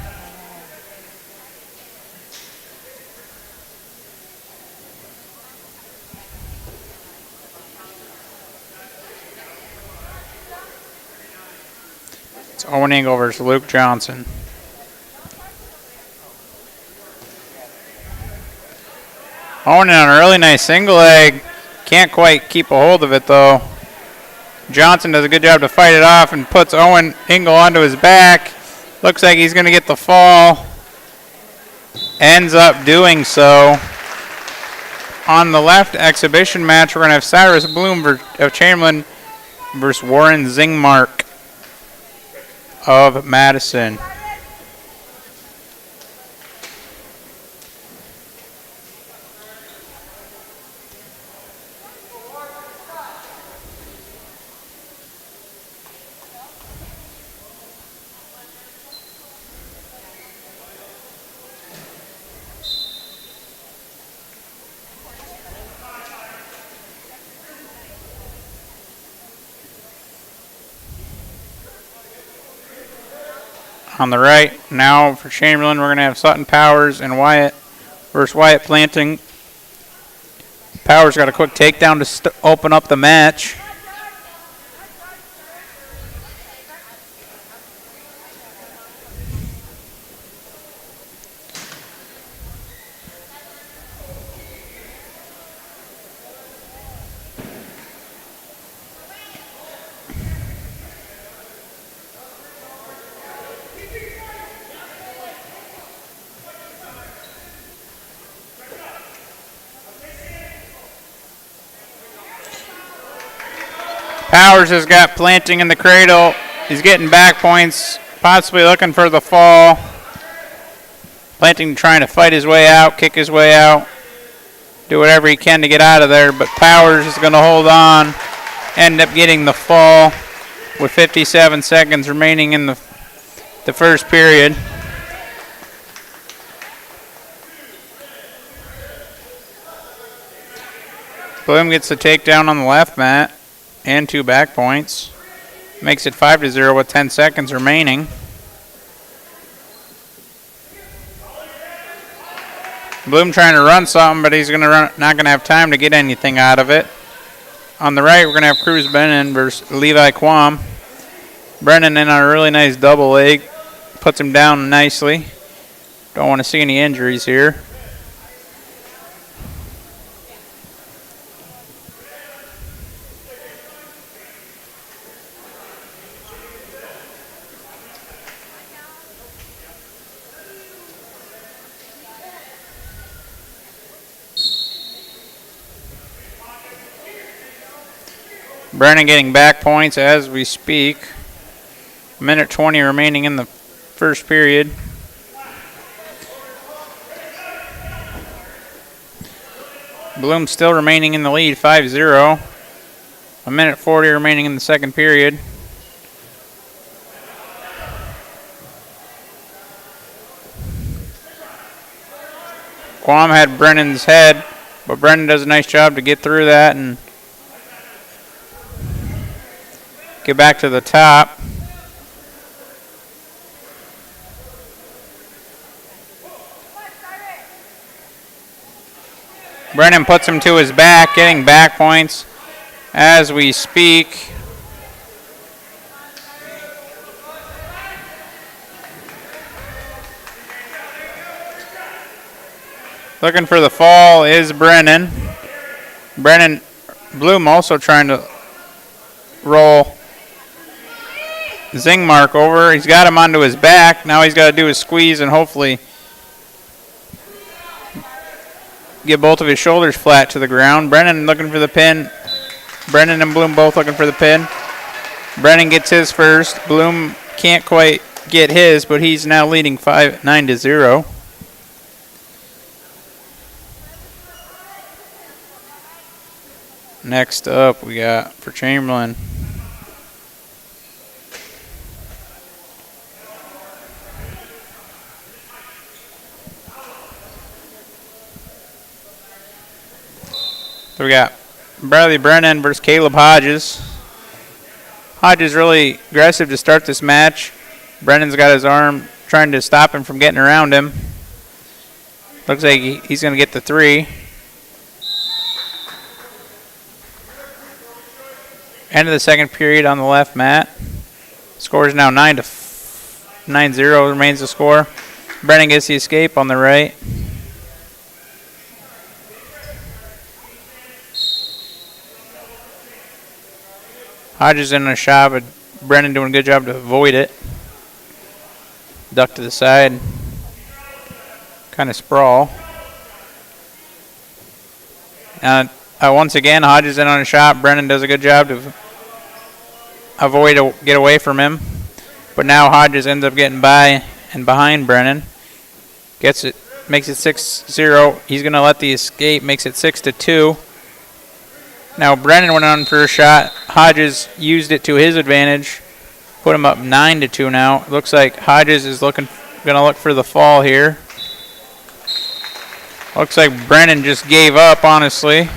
Owen Engel versus Luke Johnson. Owen on a really nice single leg. Can't quite keep a hold of it though. Johnson does a good job to fight it off and puts Owen Engel onto his back. Looks like he's going to get the fall. Ends up doing so. On the left exhibition match, we're going to have Cyrus Bloom of Chamberlain versus Warren Zingmark of Madison. On the right, now for Chamberlain, we're going to have Sutton Powers and Wyatt versus Wyatt Planting. Powers got a quick takedown to open up the match. Powers has got Planting in the cradle. He's getting back points, possibly looking for the fall. Planting trying to fight his way out, kick his way out, do whatever he can to get out of there, but Powers is going to hold on, end up getting the fall with 57 seconds remaining in the first period. Bloom gets the takedown on the left mat and 2 back points. Makes it 5-0 with 10 seconds remaining. Bloom trying to run something, but he's not going to have time to get anything out of it. On the right, we're going to have Cruz Brennan versus Levi Quam. Brennan in on a really nice double leg. Puts him down nicely. Don't want to see any injuries here. Brennan getting back points as we speak. A minute 20 remaining in the first period. Bloom still remaining in the lead, 5-0. A minute 40 remaining in the second period. Quam had Brennan's head, but Brennan does a nice job to get through that and get back to the top. Brennan puts him to his back, getting back points as we speak. Looking for the fall is Brennan. Bloom also trying to roll Zingmark over. He's got him onto his back. Now he's got to do his squeeze and hopefully get both of his shoulders flat to the ground. Brennan looking for the pin. Brennan and Bloom both looking for the pin. Brennan gets his first. Bloom can't quite get his, but he's now leading 9-0. Next up, we got for Chamberlain. So we got Bradley Brennan versus Caleb Hodges. Hodges really aggressive to start this match. Brennan's got his arm trying to stop him from getting around him. Looks like he's going to get the 3. End of the second period on the left mat. Score is now 9-4. 9-0 remains the score. Brennan gets the escape on the right. Hodges in a shot, but Brennan doing a good job to avoid it. Duck to the side. Kind of sprawl. Once again, Hodges in on a shot. Brennan does a good job to get away from him. But now Hodges ends up getting by and behind Brennan. Gets it, makes it 6-0. He's going to let the escape, makes it 6-2. Now Brennan went on for a shot. Hodges used it to his advantage. Put him up 9-2 now. Looks like Hodges is going to look for the fall here. Looks like Brennan just gave up, honestly.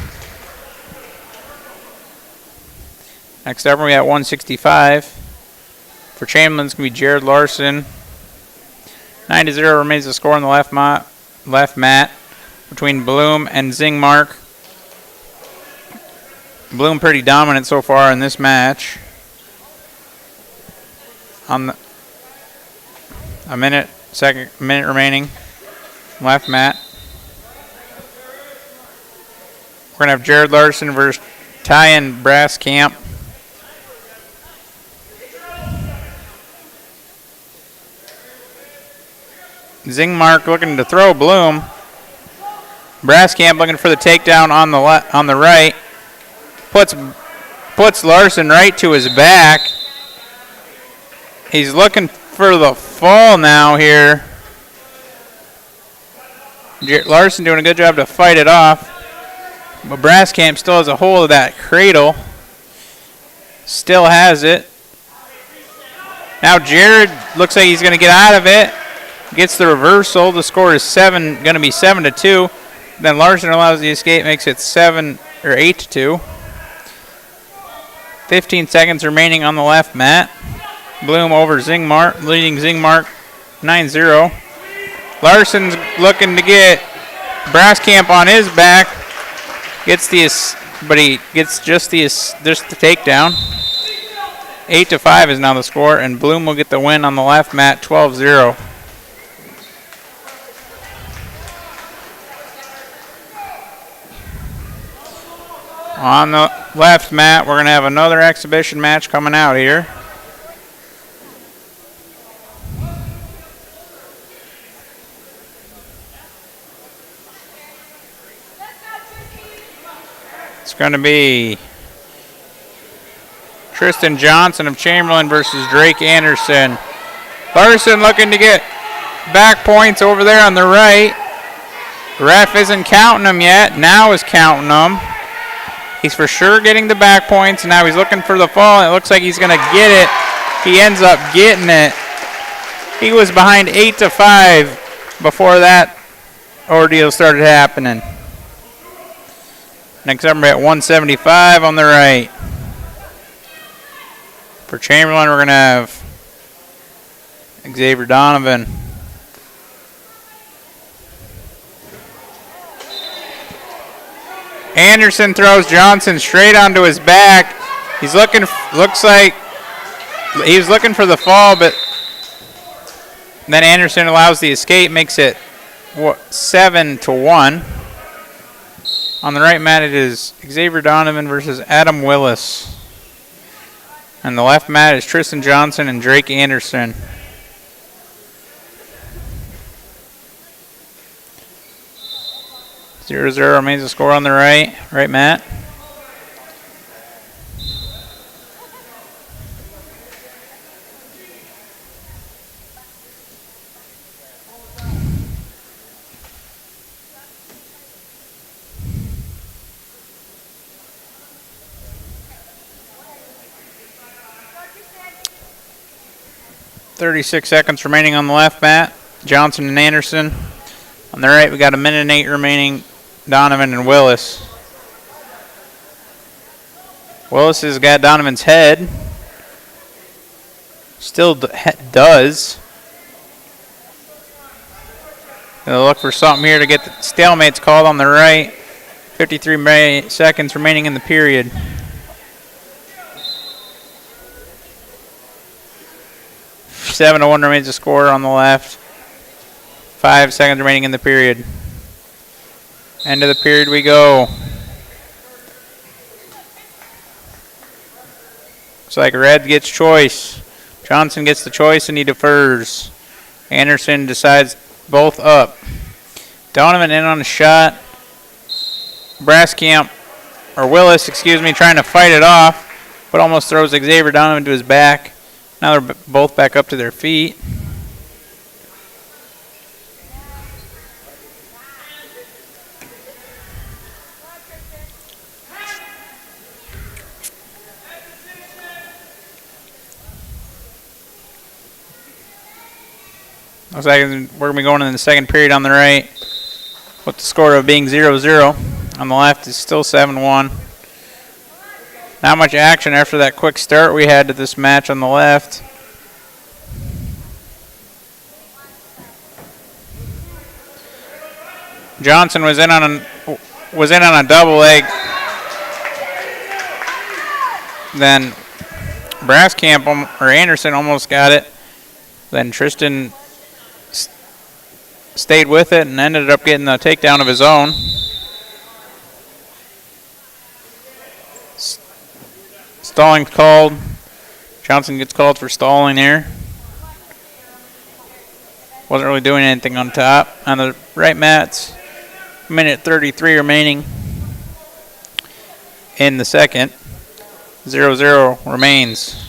Next up, we got 165. For Chamberlain, it's going to be Jared Larson. 9-0 remains the score on the left mat between Bloom and Zingmark. Bloom pretty dominant so far in this match. On a minute remaining. Left mat. We're going to have Jared Larson versus Tyan Braskamp. Zingmark looking to throw Bloom. Braskamp looking for the takedown on the right. Puts Larson right to his back. He's looking for the fall now here. Larson doing a good job to fight it off. But Braskamp still has a hold of that cradle. Still has it. Now Jared looks like he's going to get out of it. Gets the reversal. The score is going to be 7-2. Then Larson allows the escape, makes it 8-2. 15 seconds remaining on the left mat. Bloom over Zingmark, leading Zingmark 9-0. Larson's looking to get Braskamp on his back. But he gets just the takedown. 8-5 is now the score, and Bloom will get the win on the left mat, 12-0. On the left mat, we're going to have another exhibition match coming out here. It's going to be Tristan Johnson of Chamberlain versus Drake Anderson. Larson looking to get back points over there on the right. Ref isn't counting them yet. Now is counting them. He's for sure getting the back points. Now he's looking for the fall. It looks like he's going to get it. He ends up getting it. He was behind 8-5 before that ordeal started happening. Next up, we're at 175 on the right. For Chamberlain, we're going to have Xavier Donovan. Anderson throws Johnson straight onto his back. Looks like he was looking for the fall, but then Anderson allows the escape, makes it 7-1. On the right mat, it is Xavier Donovan versus Adam Willis. And the left mat is Tristan Johnson and Drake Anderson. Zero remains the score on the right mat. .36 seconds remaining on the left mat. Johnson and Anderson. On the right, we got 1:08 remaining. Donovan and Willis. Willis has got Donovan's head. Still does. Gonna look for something here to get the stalemates called on the right. 53 seconds remaining in the period. 7-1 remains the score on the left. 5 seconds remaining in the period. End of the period we go. Looks like red gets choice. Johnson gets the choice and he defers. Anderson decides both up. Donovan in on a shot. Braskamp, or Willis, excuse me, trying to fight it off, but almost throws Xavier Donovan to his back. Now they're both back up to their feet. Looks like we're going to be going in the second period on the right, with the score of being 0-0. On the left is still 7-1. Not much action after that quick start we had to this match on the left. Johnson was in on a double leg. Then Braskamp or Anderson almost got it. Then Tristan stayed with it and ended up getting the takedown of his own. Stalling called. Johnson gets called for stalling there. Wasn't really doing anything on top. On the right mats, minute 33 remaining in the second. 0-0 remains.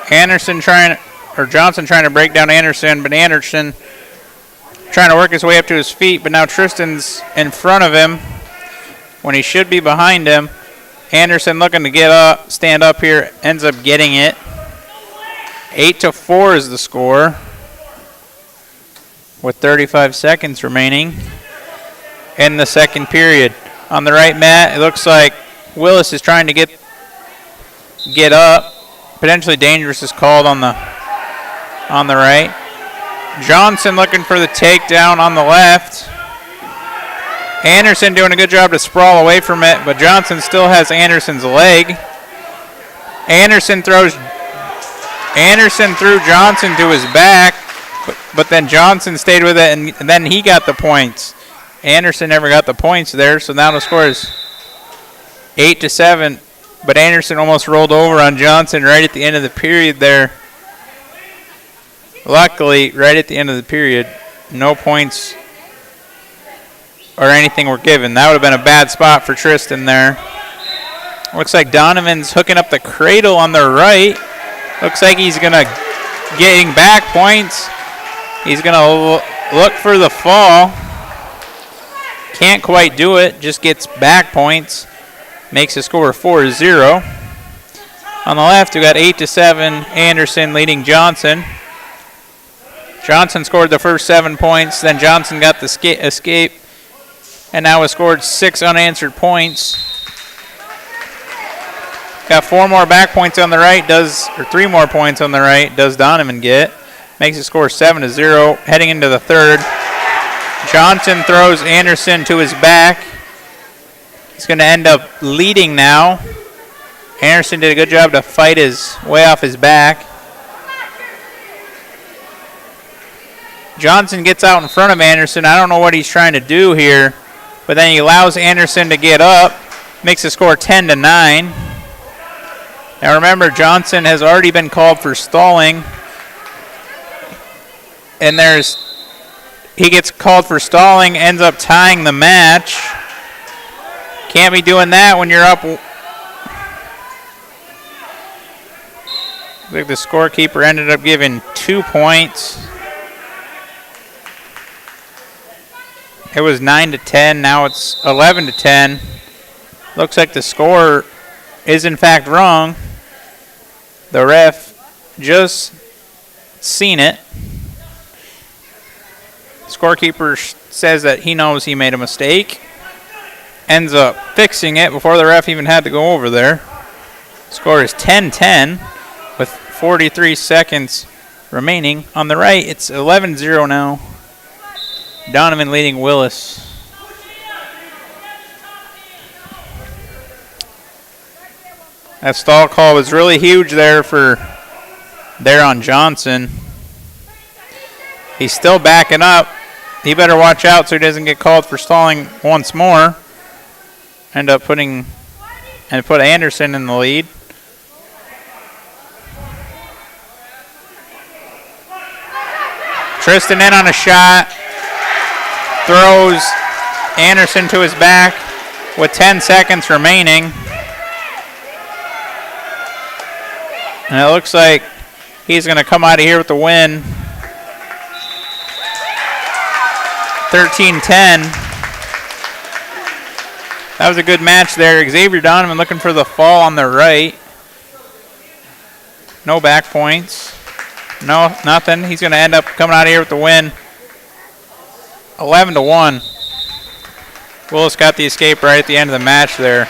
Johnson trying to break down Anderson, but Anderson trying to work his way up to his feet, but now Tristan's in front of him when he should be behind him. Anderson looking to get up, stand up here, ends up getting it. 8-4 is the score with 35 seconds remaining in the second period. On the right mat, it looks like Willis is trying to get up. Potentially dangerous is called on the right. Johnson looking for the takedown on the left. Anderson doing a good job to sprawl away from it, but Johnson still has Anderson's leg. Anderson threw Johnson to his back, but then Johnson stayed with it, and then he got the points. Anderson never got the points there, so now the score is 8-7. But Anderson almost rolled over on Johnson right at the end of the period there. Luckily, right at the end of the period, no points or anything were given. That would have been a bad spot for Tristan there. Looks like Donovan's hooking up the cradle on the right. Looks like he's going to getting back points. He's going to look for the fall. Can't quite do it, just gets back points. Makes the score 4-0. On the left, we got 8-7. Anderson leading Johnson. Johnson scored the first 7 points. Then Johnson got the escape, and now has scored 6 unanswered points. Got 4 more back points on the right. 3 more points on the right. Does Donovan get? Makes the score 7-0. Heading into the third, Johnson throws Anderson to his back. He's going to end up leading now. Anderson did a good job to fight his way off his back. Johnson gets out in front of Anderson. I don't know what he's trying to do here, but then he allows Anderson to get up. Makes the score 10-9. Now remember, Johnson has already been called for stalling. And he gets called for stalling, ends up tying the match. Can't be doing that when you're up. I think the scorekeeper ended up giving 2 points. It was 9-10. Now it's 11-10. Looks like the score is in fact wrong. The ref just seen it. Scorekeeper says that he knows he made a mistake. Ends up fixing it before the ref even had to go over there. Score is 10-10 with 43 seconds remaining. On the right, it's 11-0 now. Donovan leading Willis. That stall call was really huge there on Johnson. He's still backing up. He better watch out so he doesn't get called for stalling once more. End up put Anderson in the lead. Tristan in on a shot. Throws Anderson to his back with 10 seconds remaining. And it looks like he's going to come out of here with the win. 13-10. That was a good match there. Xavier Donovan looking for the fall on the right. No back points. No, nothing. He's going to end up coming out of here with the win. 11-1. Willis got the escape right at the end of the match there.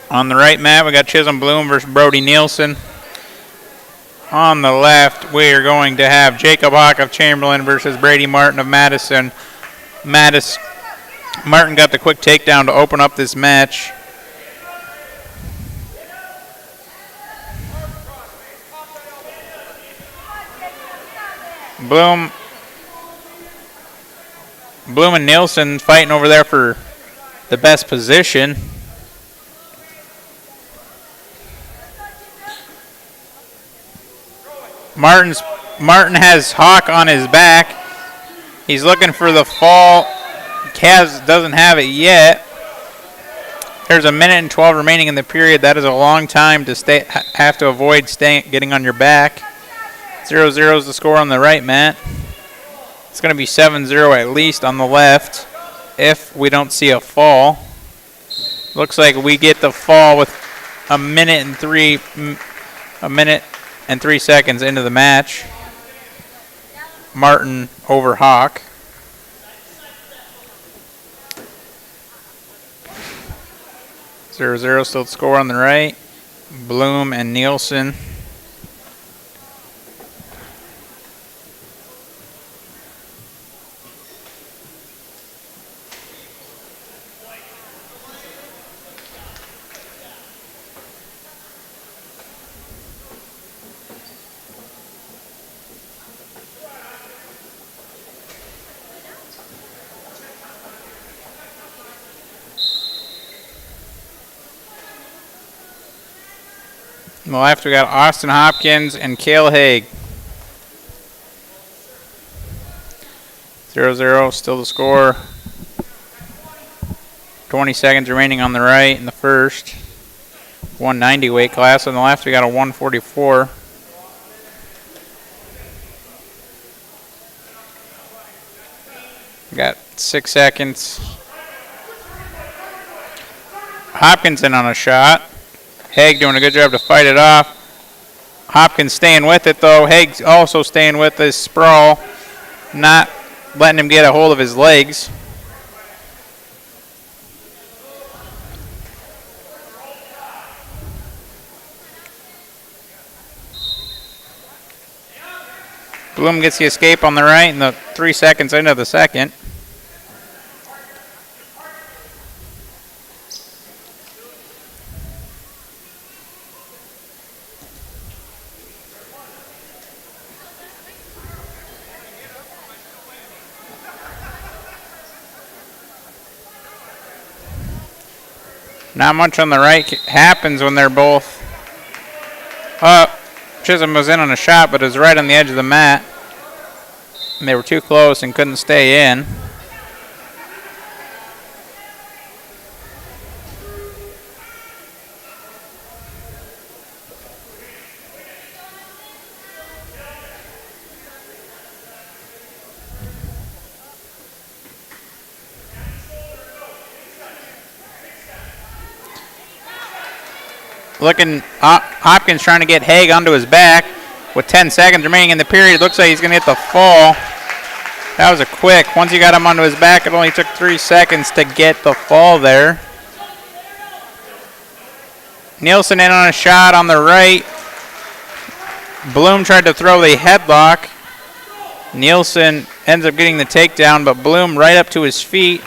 On the right mat, we got Chisholm Bloom versus Brody Nielsen. On the left, we are going to have Jacob Hawk of Chamberlain versus Brady Martin of Madison. Martin got the quick takedown to open up this match. Bloom and Nielsen fighting over there for the best position. Martin has Hawk on his back. He's looking for the fall. Kaz doesn't have it yet. There's 1 minute and 12 remaining in the period. That is a long time to have to avoid getting on your back. 0-0 is the score on the right, Matt. It's going to be 7-0 at least on the left if we don't see a fall. Looks like we get the fall with 1 minute and 3 seconds into the match. Martin over Hawk. Zero still the score on the right. Bloom and Nielsen. On the left, we got Austin Hopkins and Cale Haig. 0-0, still the score. 20 seconds remaining on the right in the first. 190 weight class. On the left, we got a 144. We got 6 seconds. Hopkins in on a shot. Haig doing a good job to fight it off. Hopkins staying with it, though. Haig also staying with his sprawl, not letting him get a hold of his legs. Bloom gets the escape on the right in the 3 seconds into the second. Not much on the right happens when they're both up. Chisholm was in on a shot, but it was right on the edge of the mat. And they were too close and couldn't stay in. Hopkins trying to get Haig onto his back with 10 seconds remaining in the period. Looks like he's going to get the fall. That was a quick. Once he got him onto his back, it only took 3 seconds to get the fall there. Nielsen in on a shot on the right. Bloom tried to throw the headlock. Nielsen ends up getting the takedown, but Bloom right up to his feet.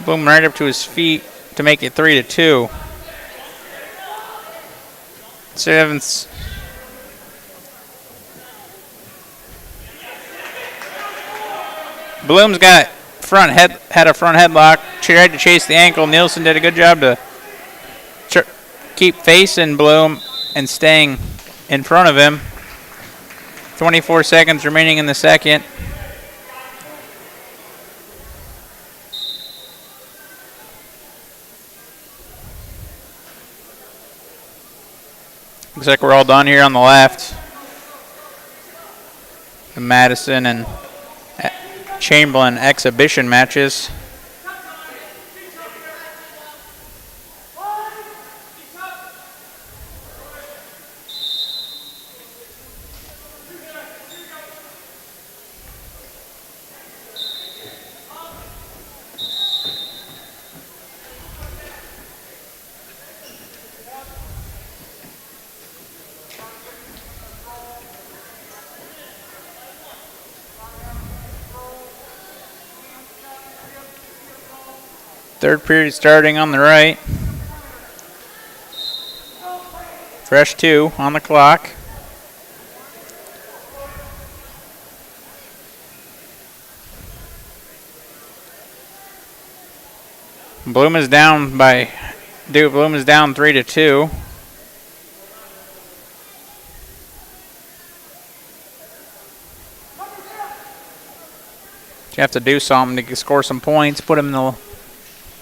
Bloom right up to his feet to make it 3-2. St. Evans. Bloom's got had a front headlock. Tried to chase the ankle. Nielsen did a good job to keep facing Bloom and staying in front of him. 24 seconds remaining in the second. Looks like we're all done here on the left. The Madison and Chamberlain exhibition matches. Third period starting on the right. Fresh 2 on the clock. Bloom is down 3-2. You have to do something to score some points, put him in the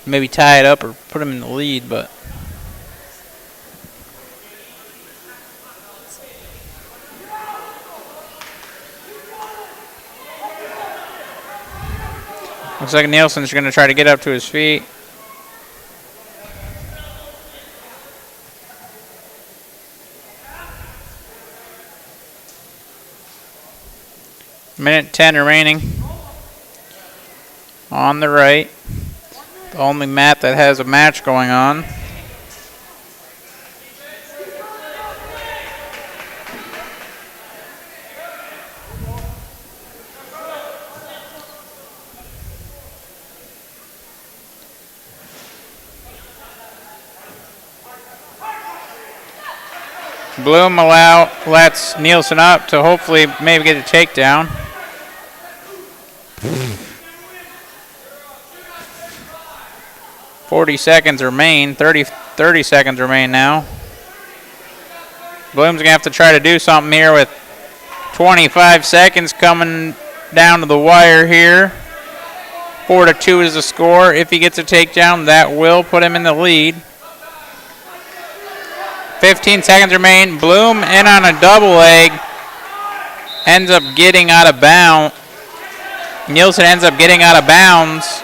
maybe tie it up or put him in the lead, but looks like Nielsen's going to try to get up to his feet. Minute 10 remaining on the right. The only mat that has a match going on. Bloom lets Nielsen up to hopefully maybe get a takedown. .40 seconds remain, 30 seconds remain now. Bloom's gonna have to try to do something here with 25 seconds coming down to the wire here. 4-2 is the score. If he gets a takedown, that will put him in the lead. 15 seconds remain. Bloom in on a double leg. Ends up getting out of bounds. Nielsen ends up getting out of bounds.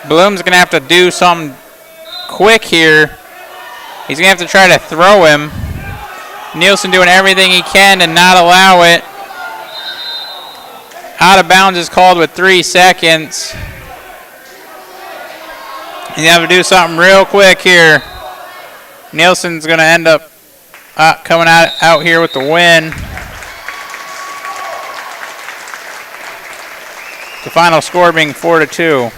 Bloom's going to have to do something quick here. He's going to have to try to throw him. Nielsen doing everything he can to not allow it. Out of bounds is called with 3 seconds. You have to do something real quick here. Nielsen's going to end up coming out here with the win. The final score being 4-2.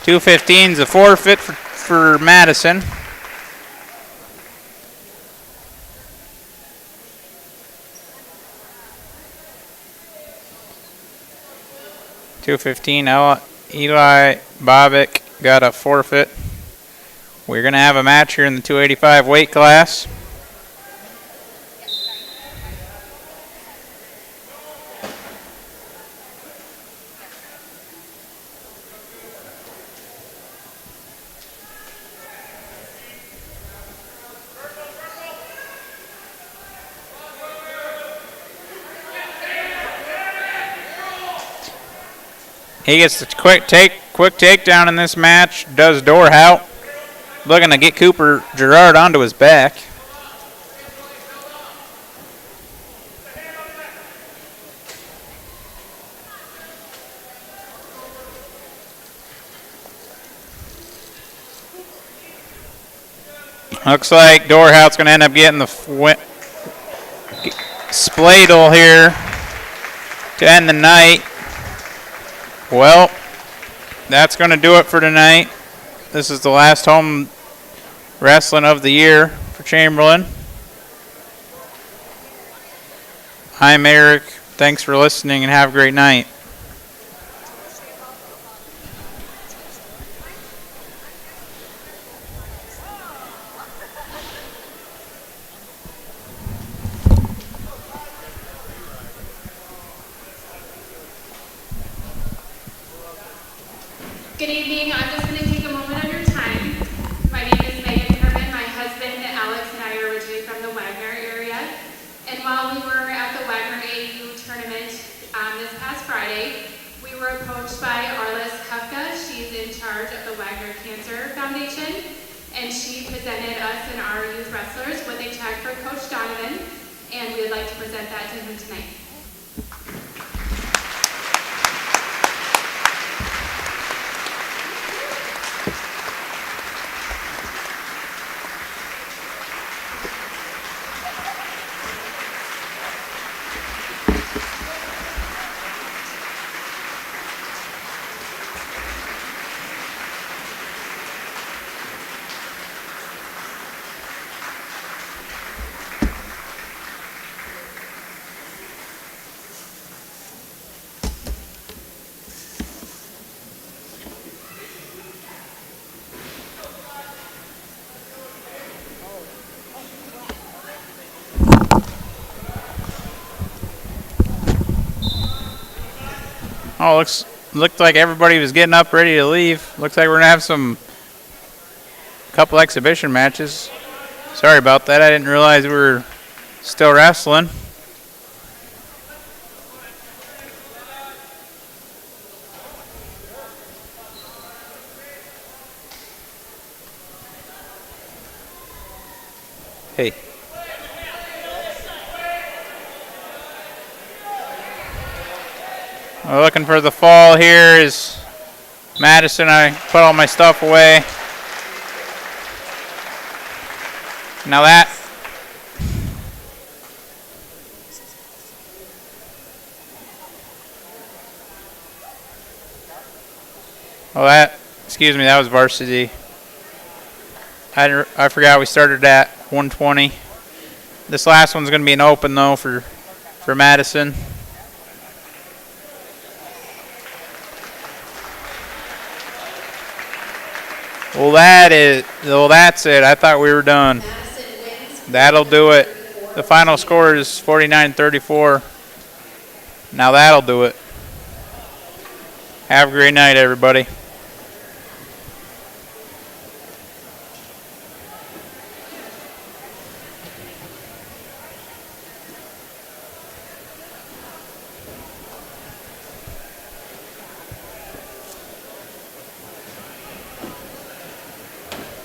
.215's a forfeit for Madison. .215, Eli Bobick got a forfeit. We're going to have a match here in the 285 weight class. He gets the quick takedown in this match. Does Dorhout. Looking to get Cooper Gerard onto his back. Looks like Dorhout's going to end up getting the spladle here to end the night. Well, that's going to do it for tonight. This is the last home wrestling of the year for Chamberlain. I'm Eric. Thanks for listening and have a great night. Good evening. I'm just going to take a moment of your time. My name is Megan Herman. My husband Alex and I are originally from the Wagner area. And while we were at the Wagner AU tournament this past Friday, we were approached by Arliss Kafka. She's in charge of the Wagner Cancer Foundation. And she presented us and our youth wrestlers with a check for Coach Donovan. And we would like to present that to him tonight. Oh, looked like everybody was getting up ready to leave. Looks like we're gonna have couple exhibition matches. Sorry about that. I didn't realize we were still wrestling. Hey. We're looking for the fall here is Madison. I put all my stuff away. Now that excuse me, that was varsity. I forgot we started at 120. This last one's going to be an open though for Madison. Well, that's it. I thought we were done. That'll do it. The final score is 49-34. Now that'll do it. Have a great night, everybody.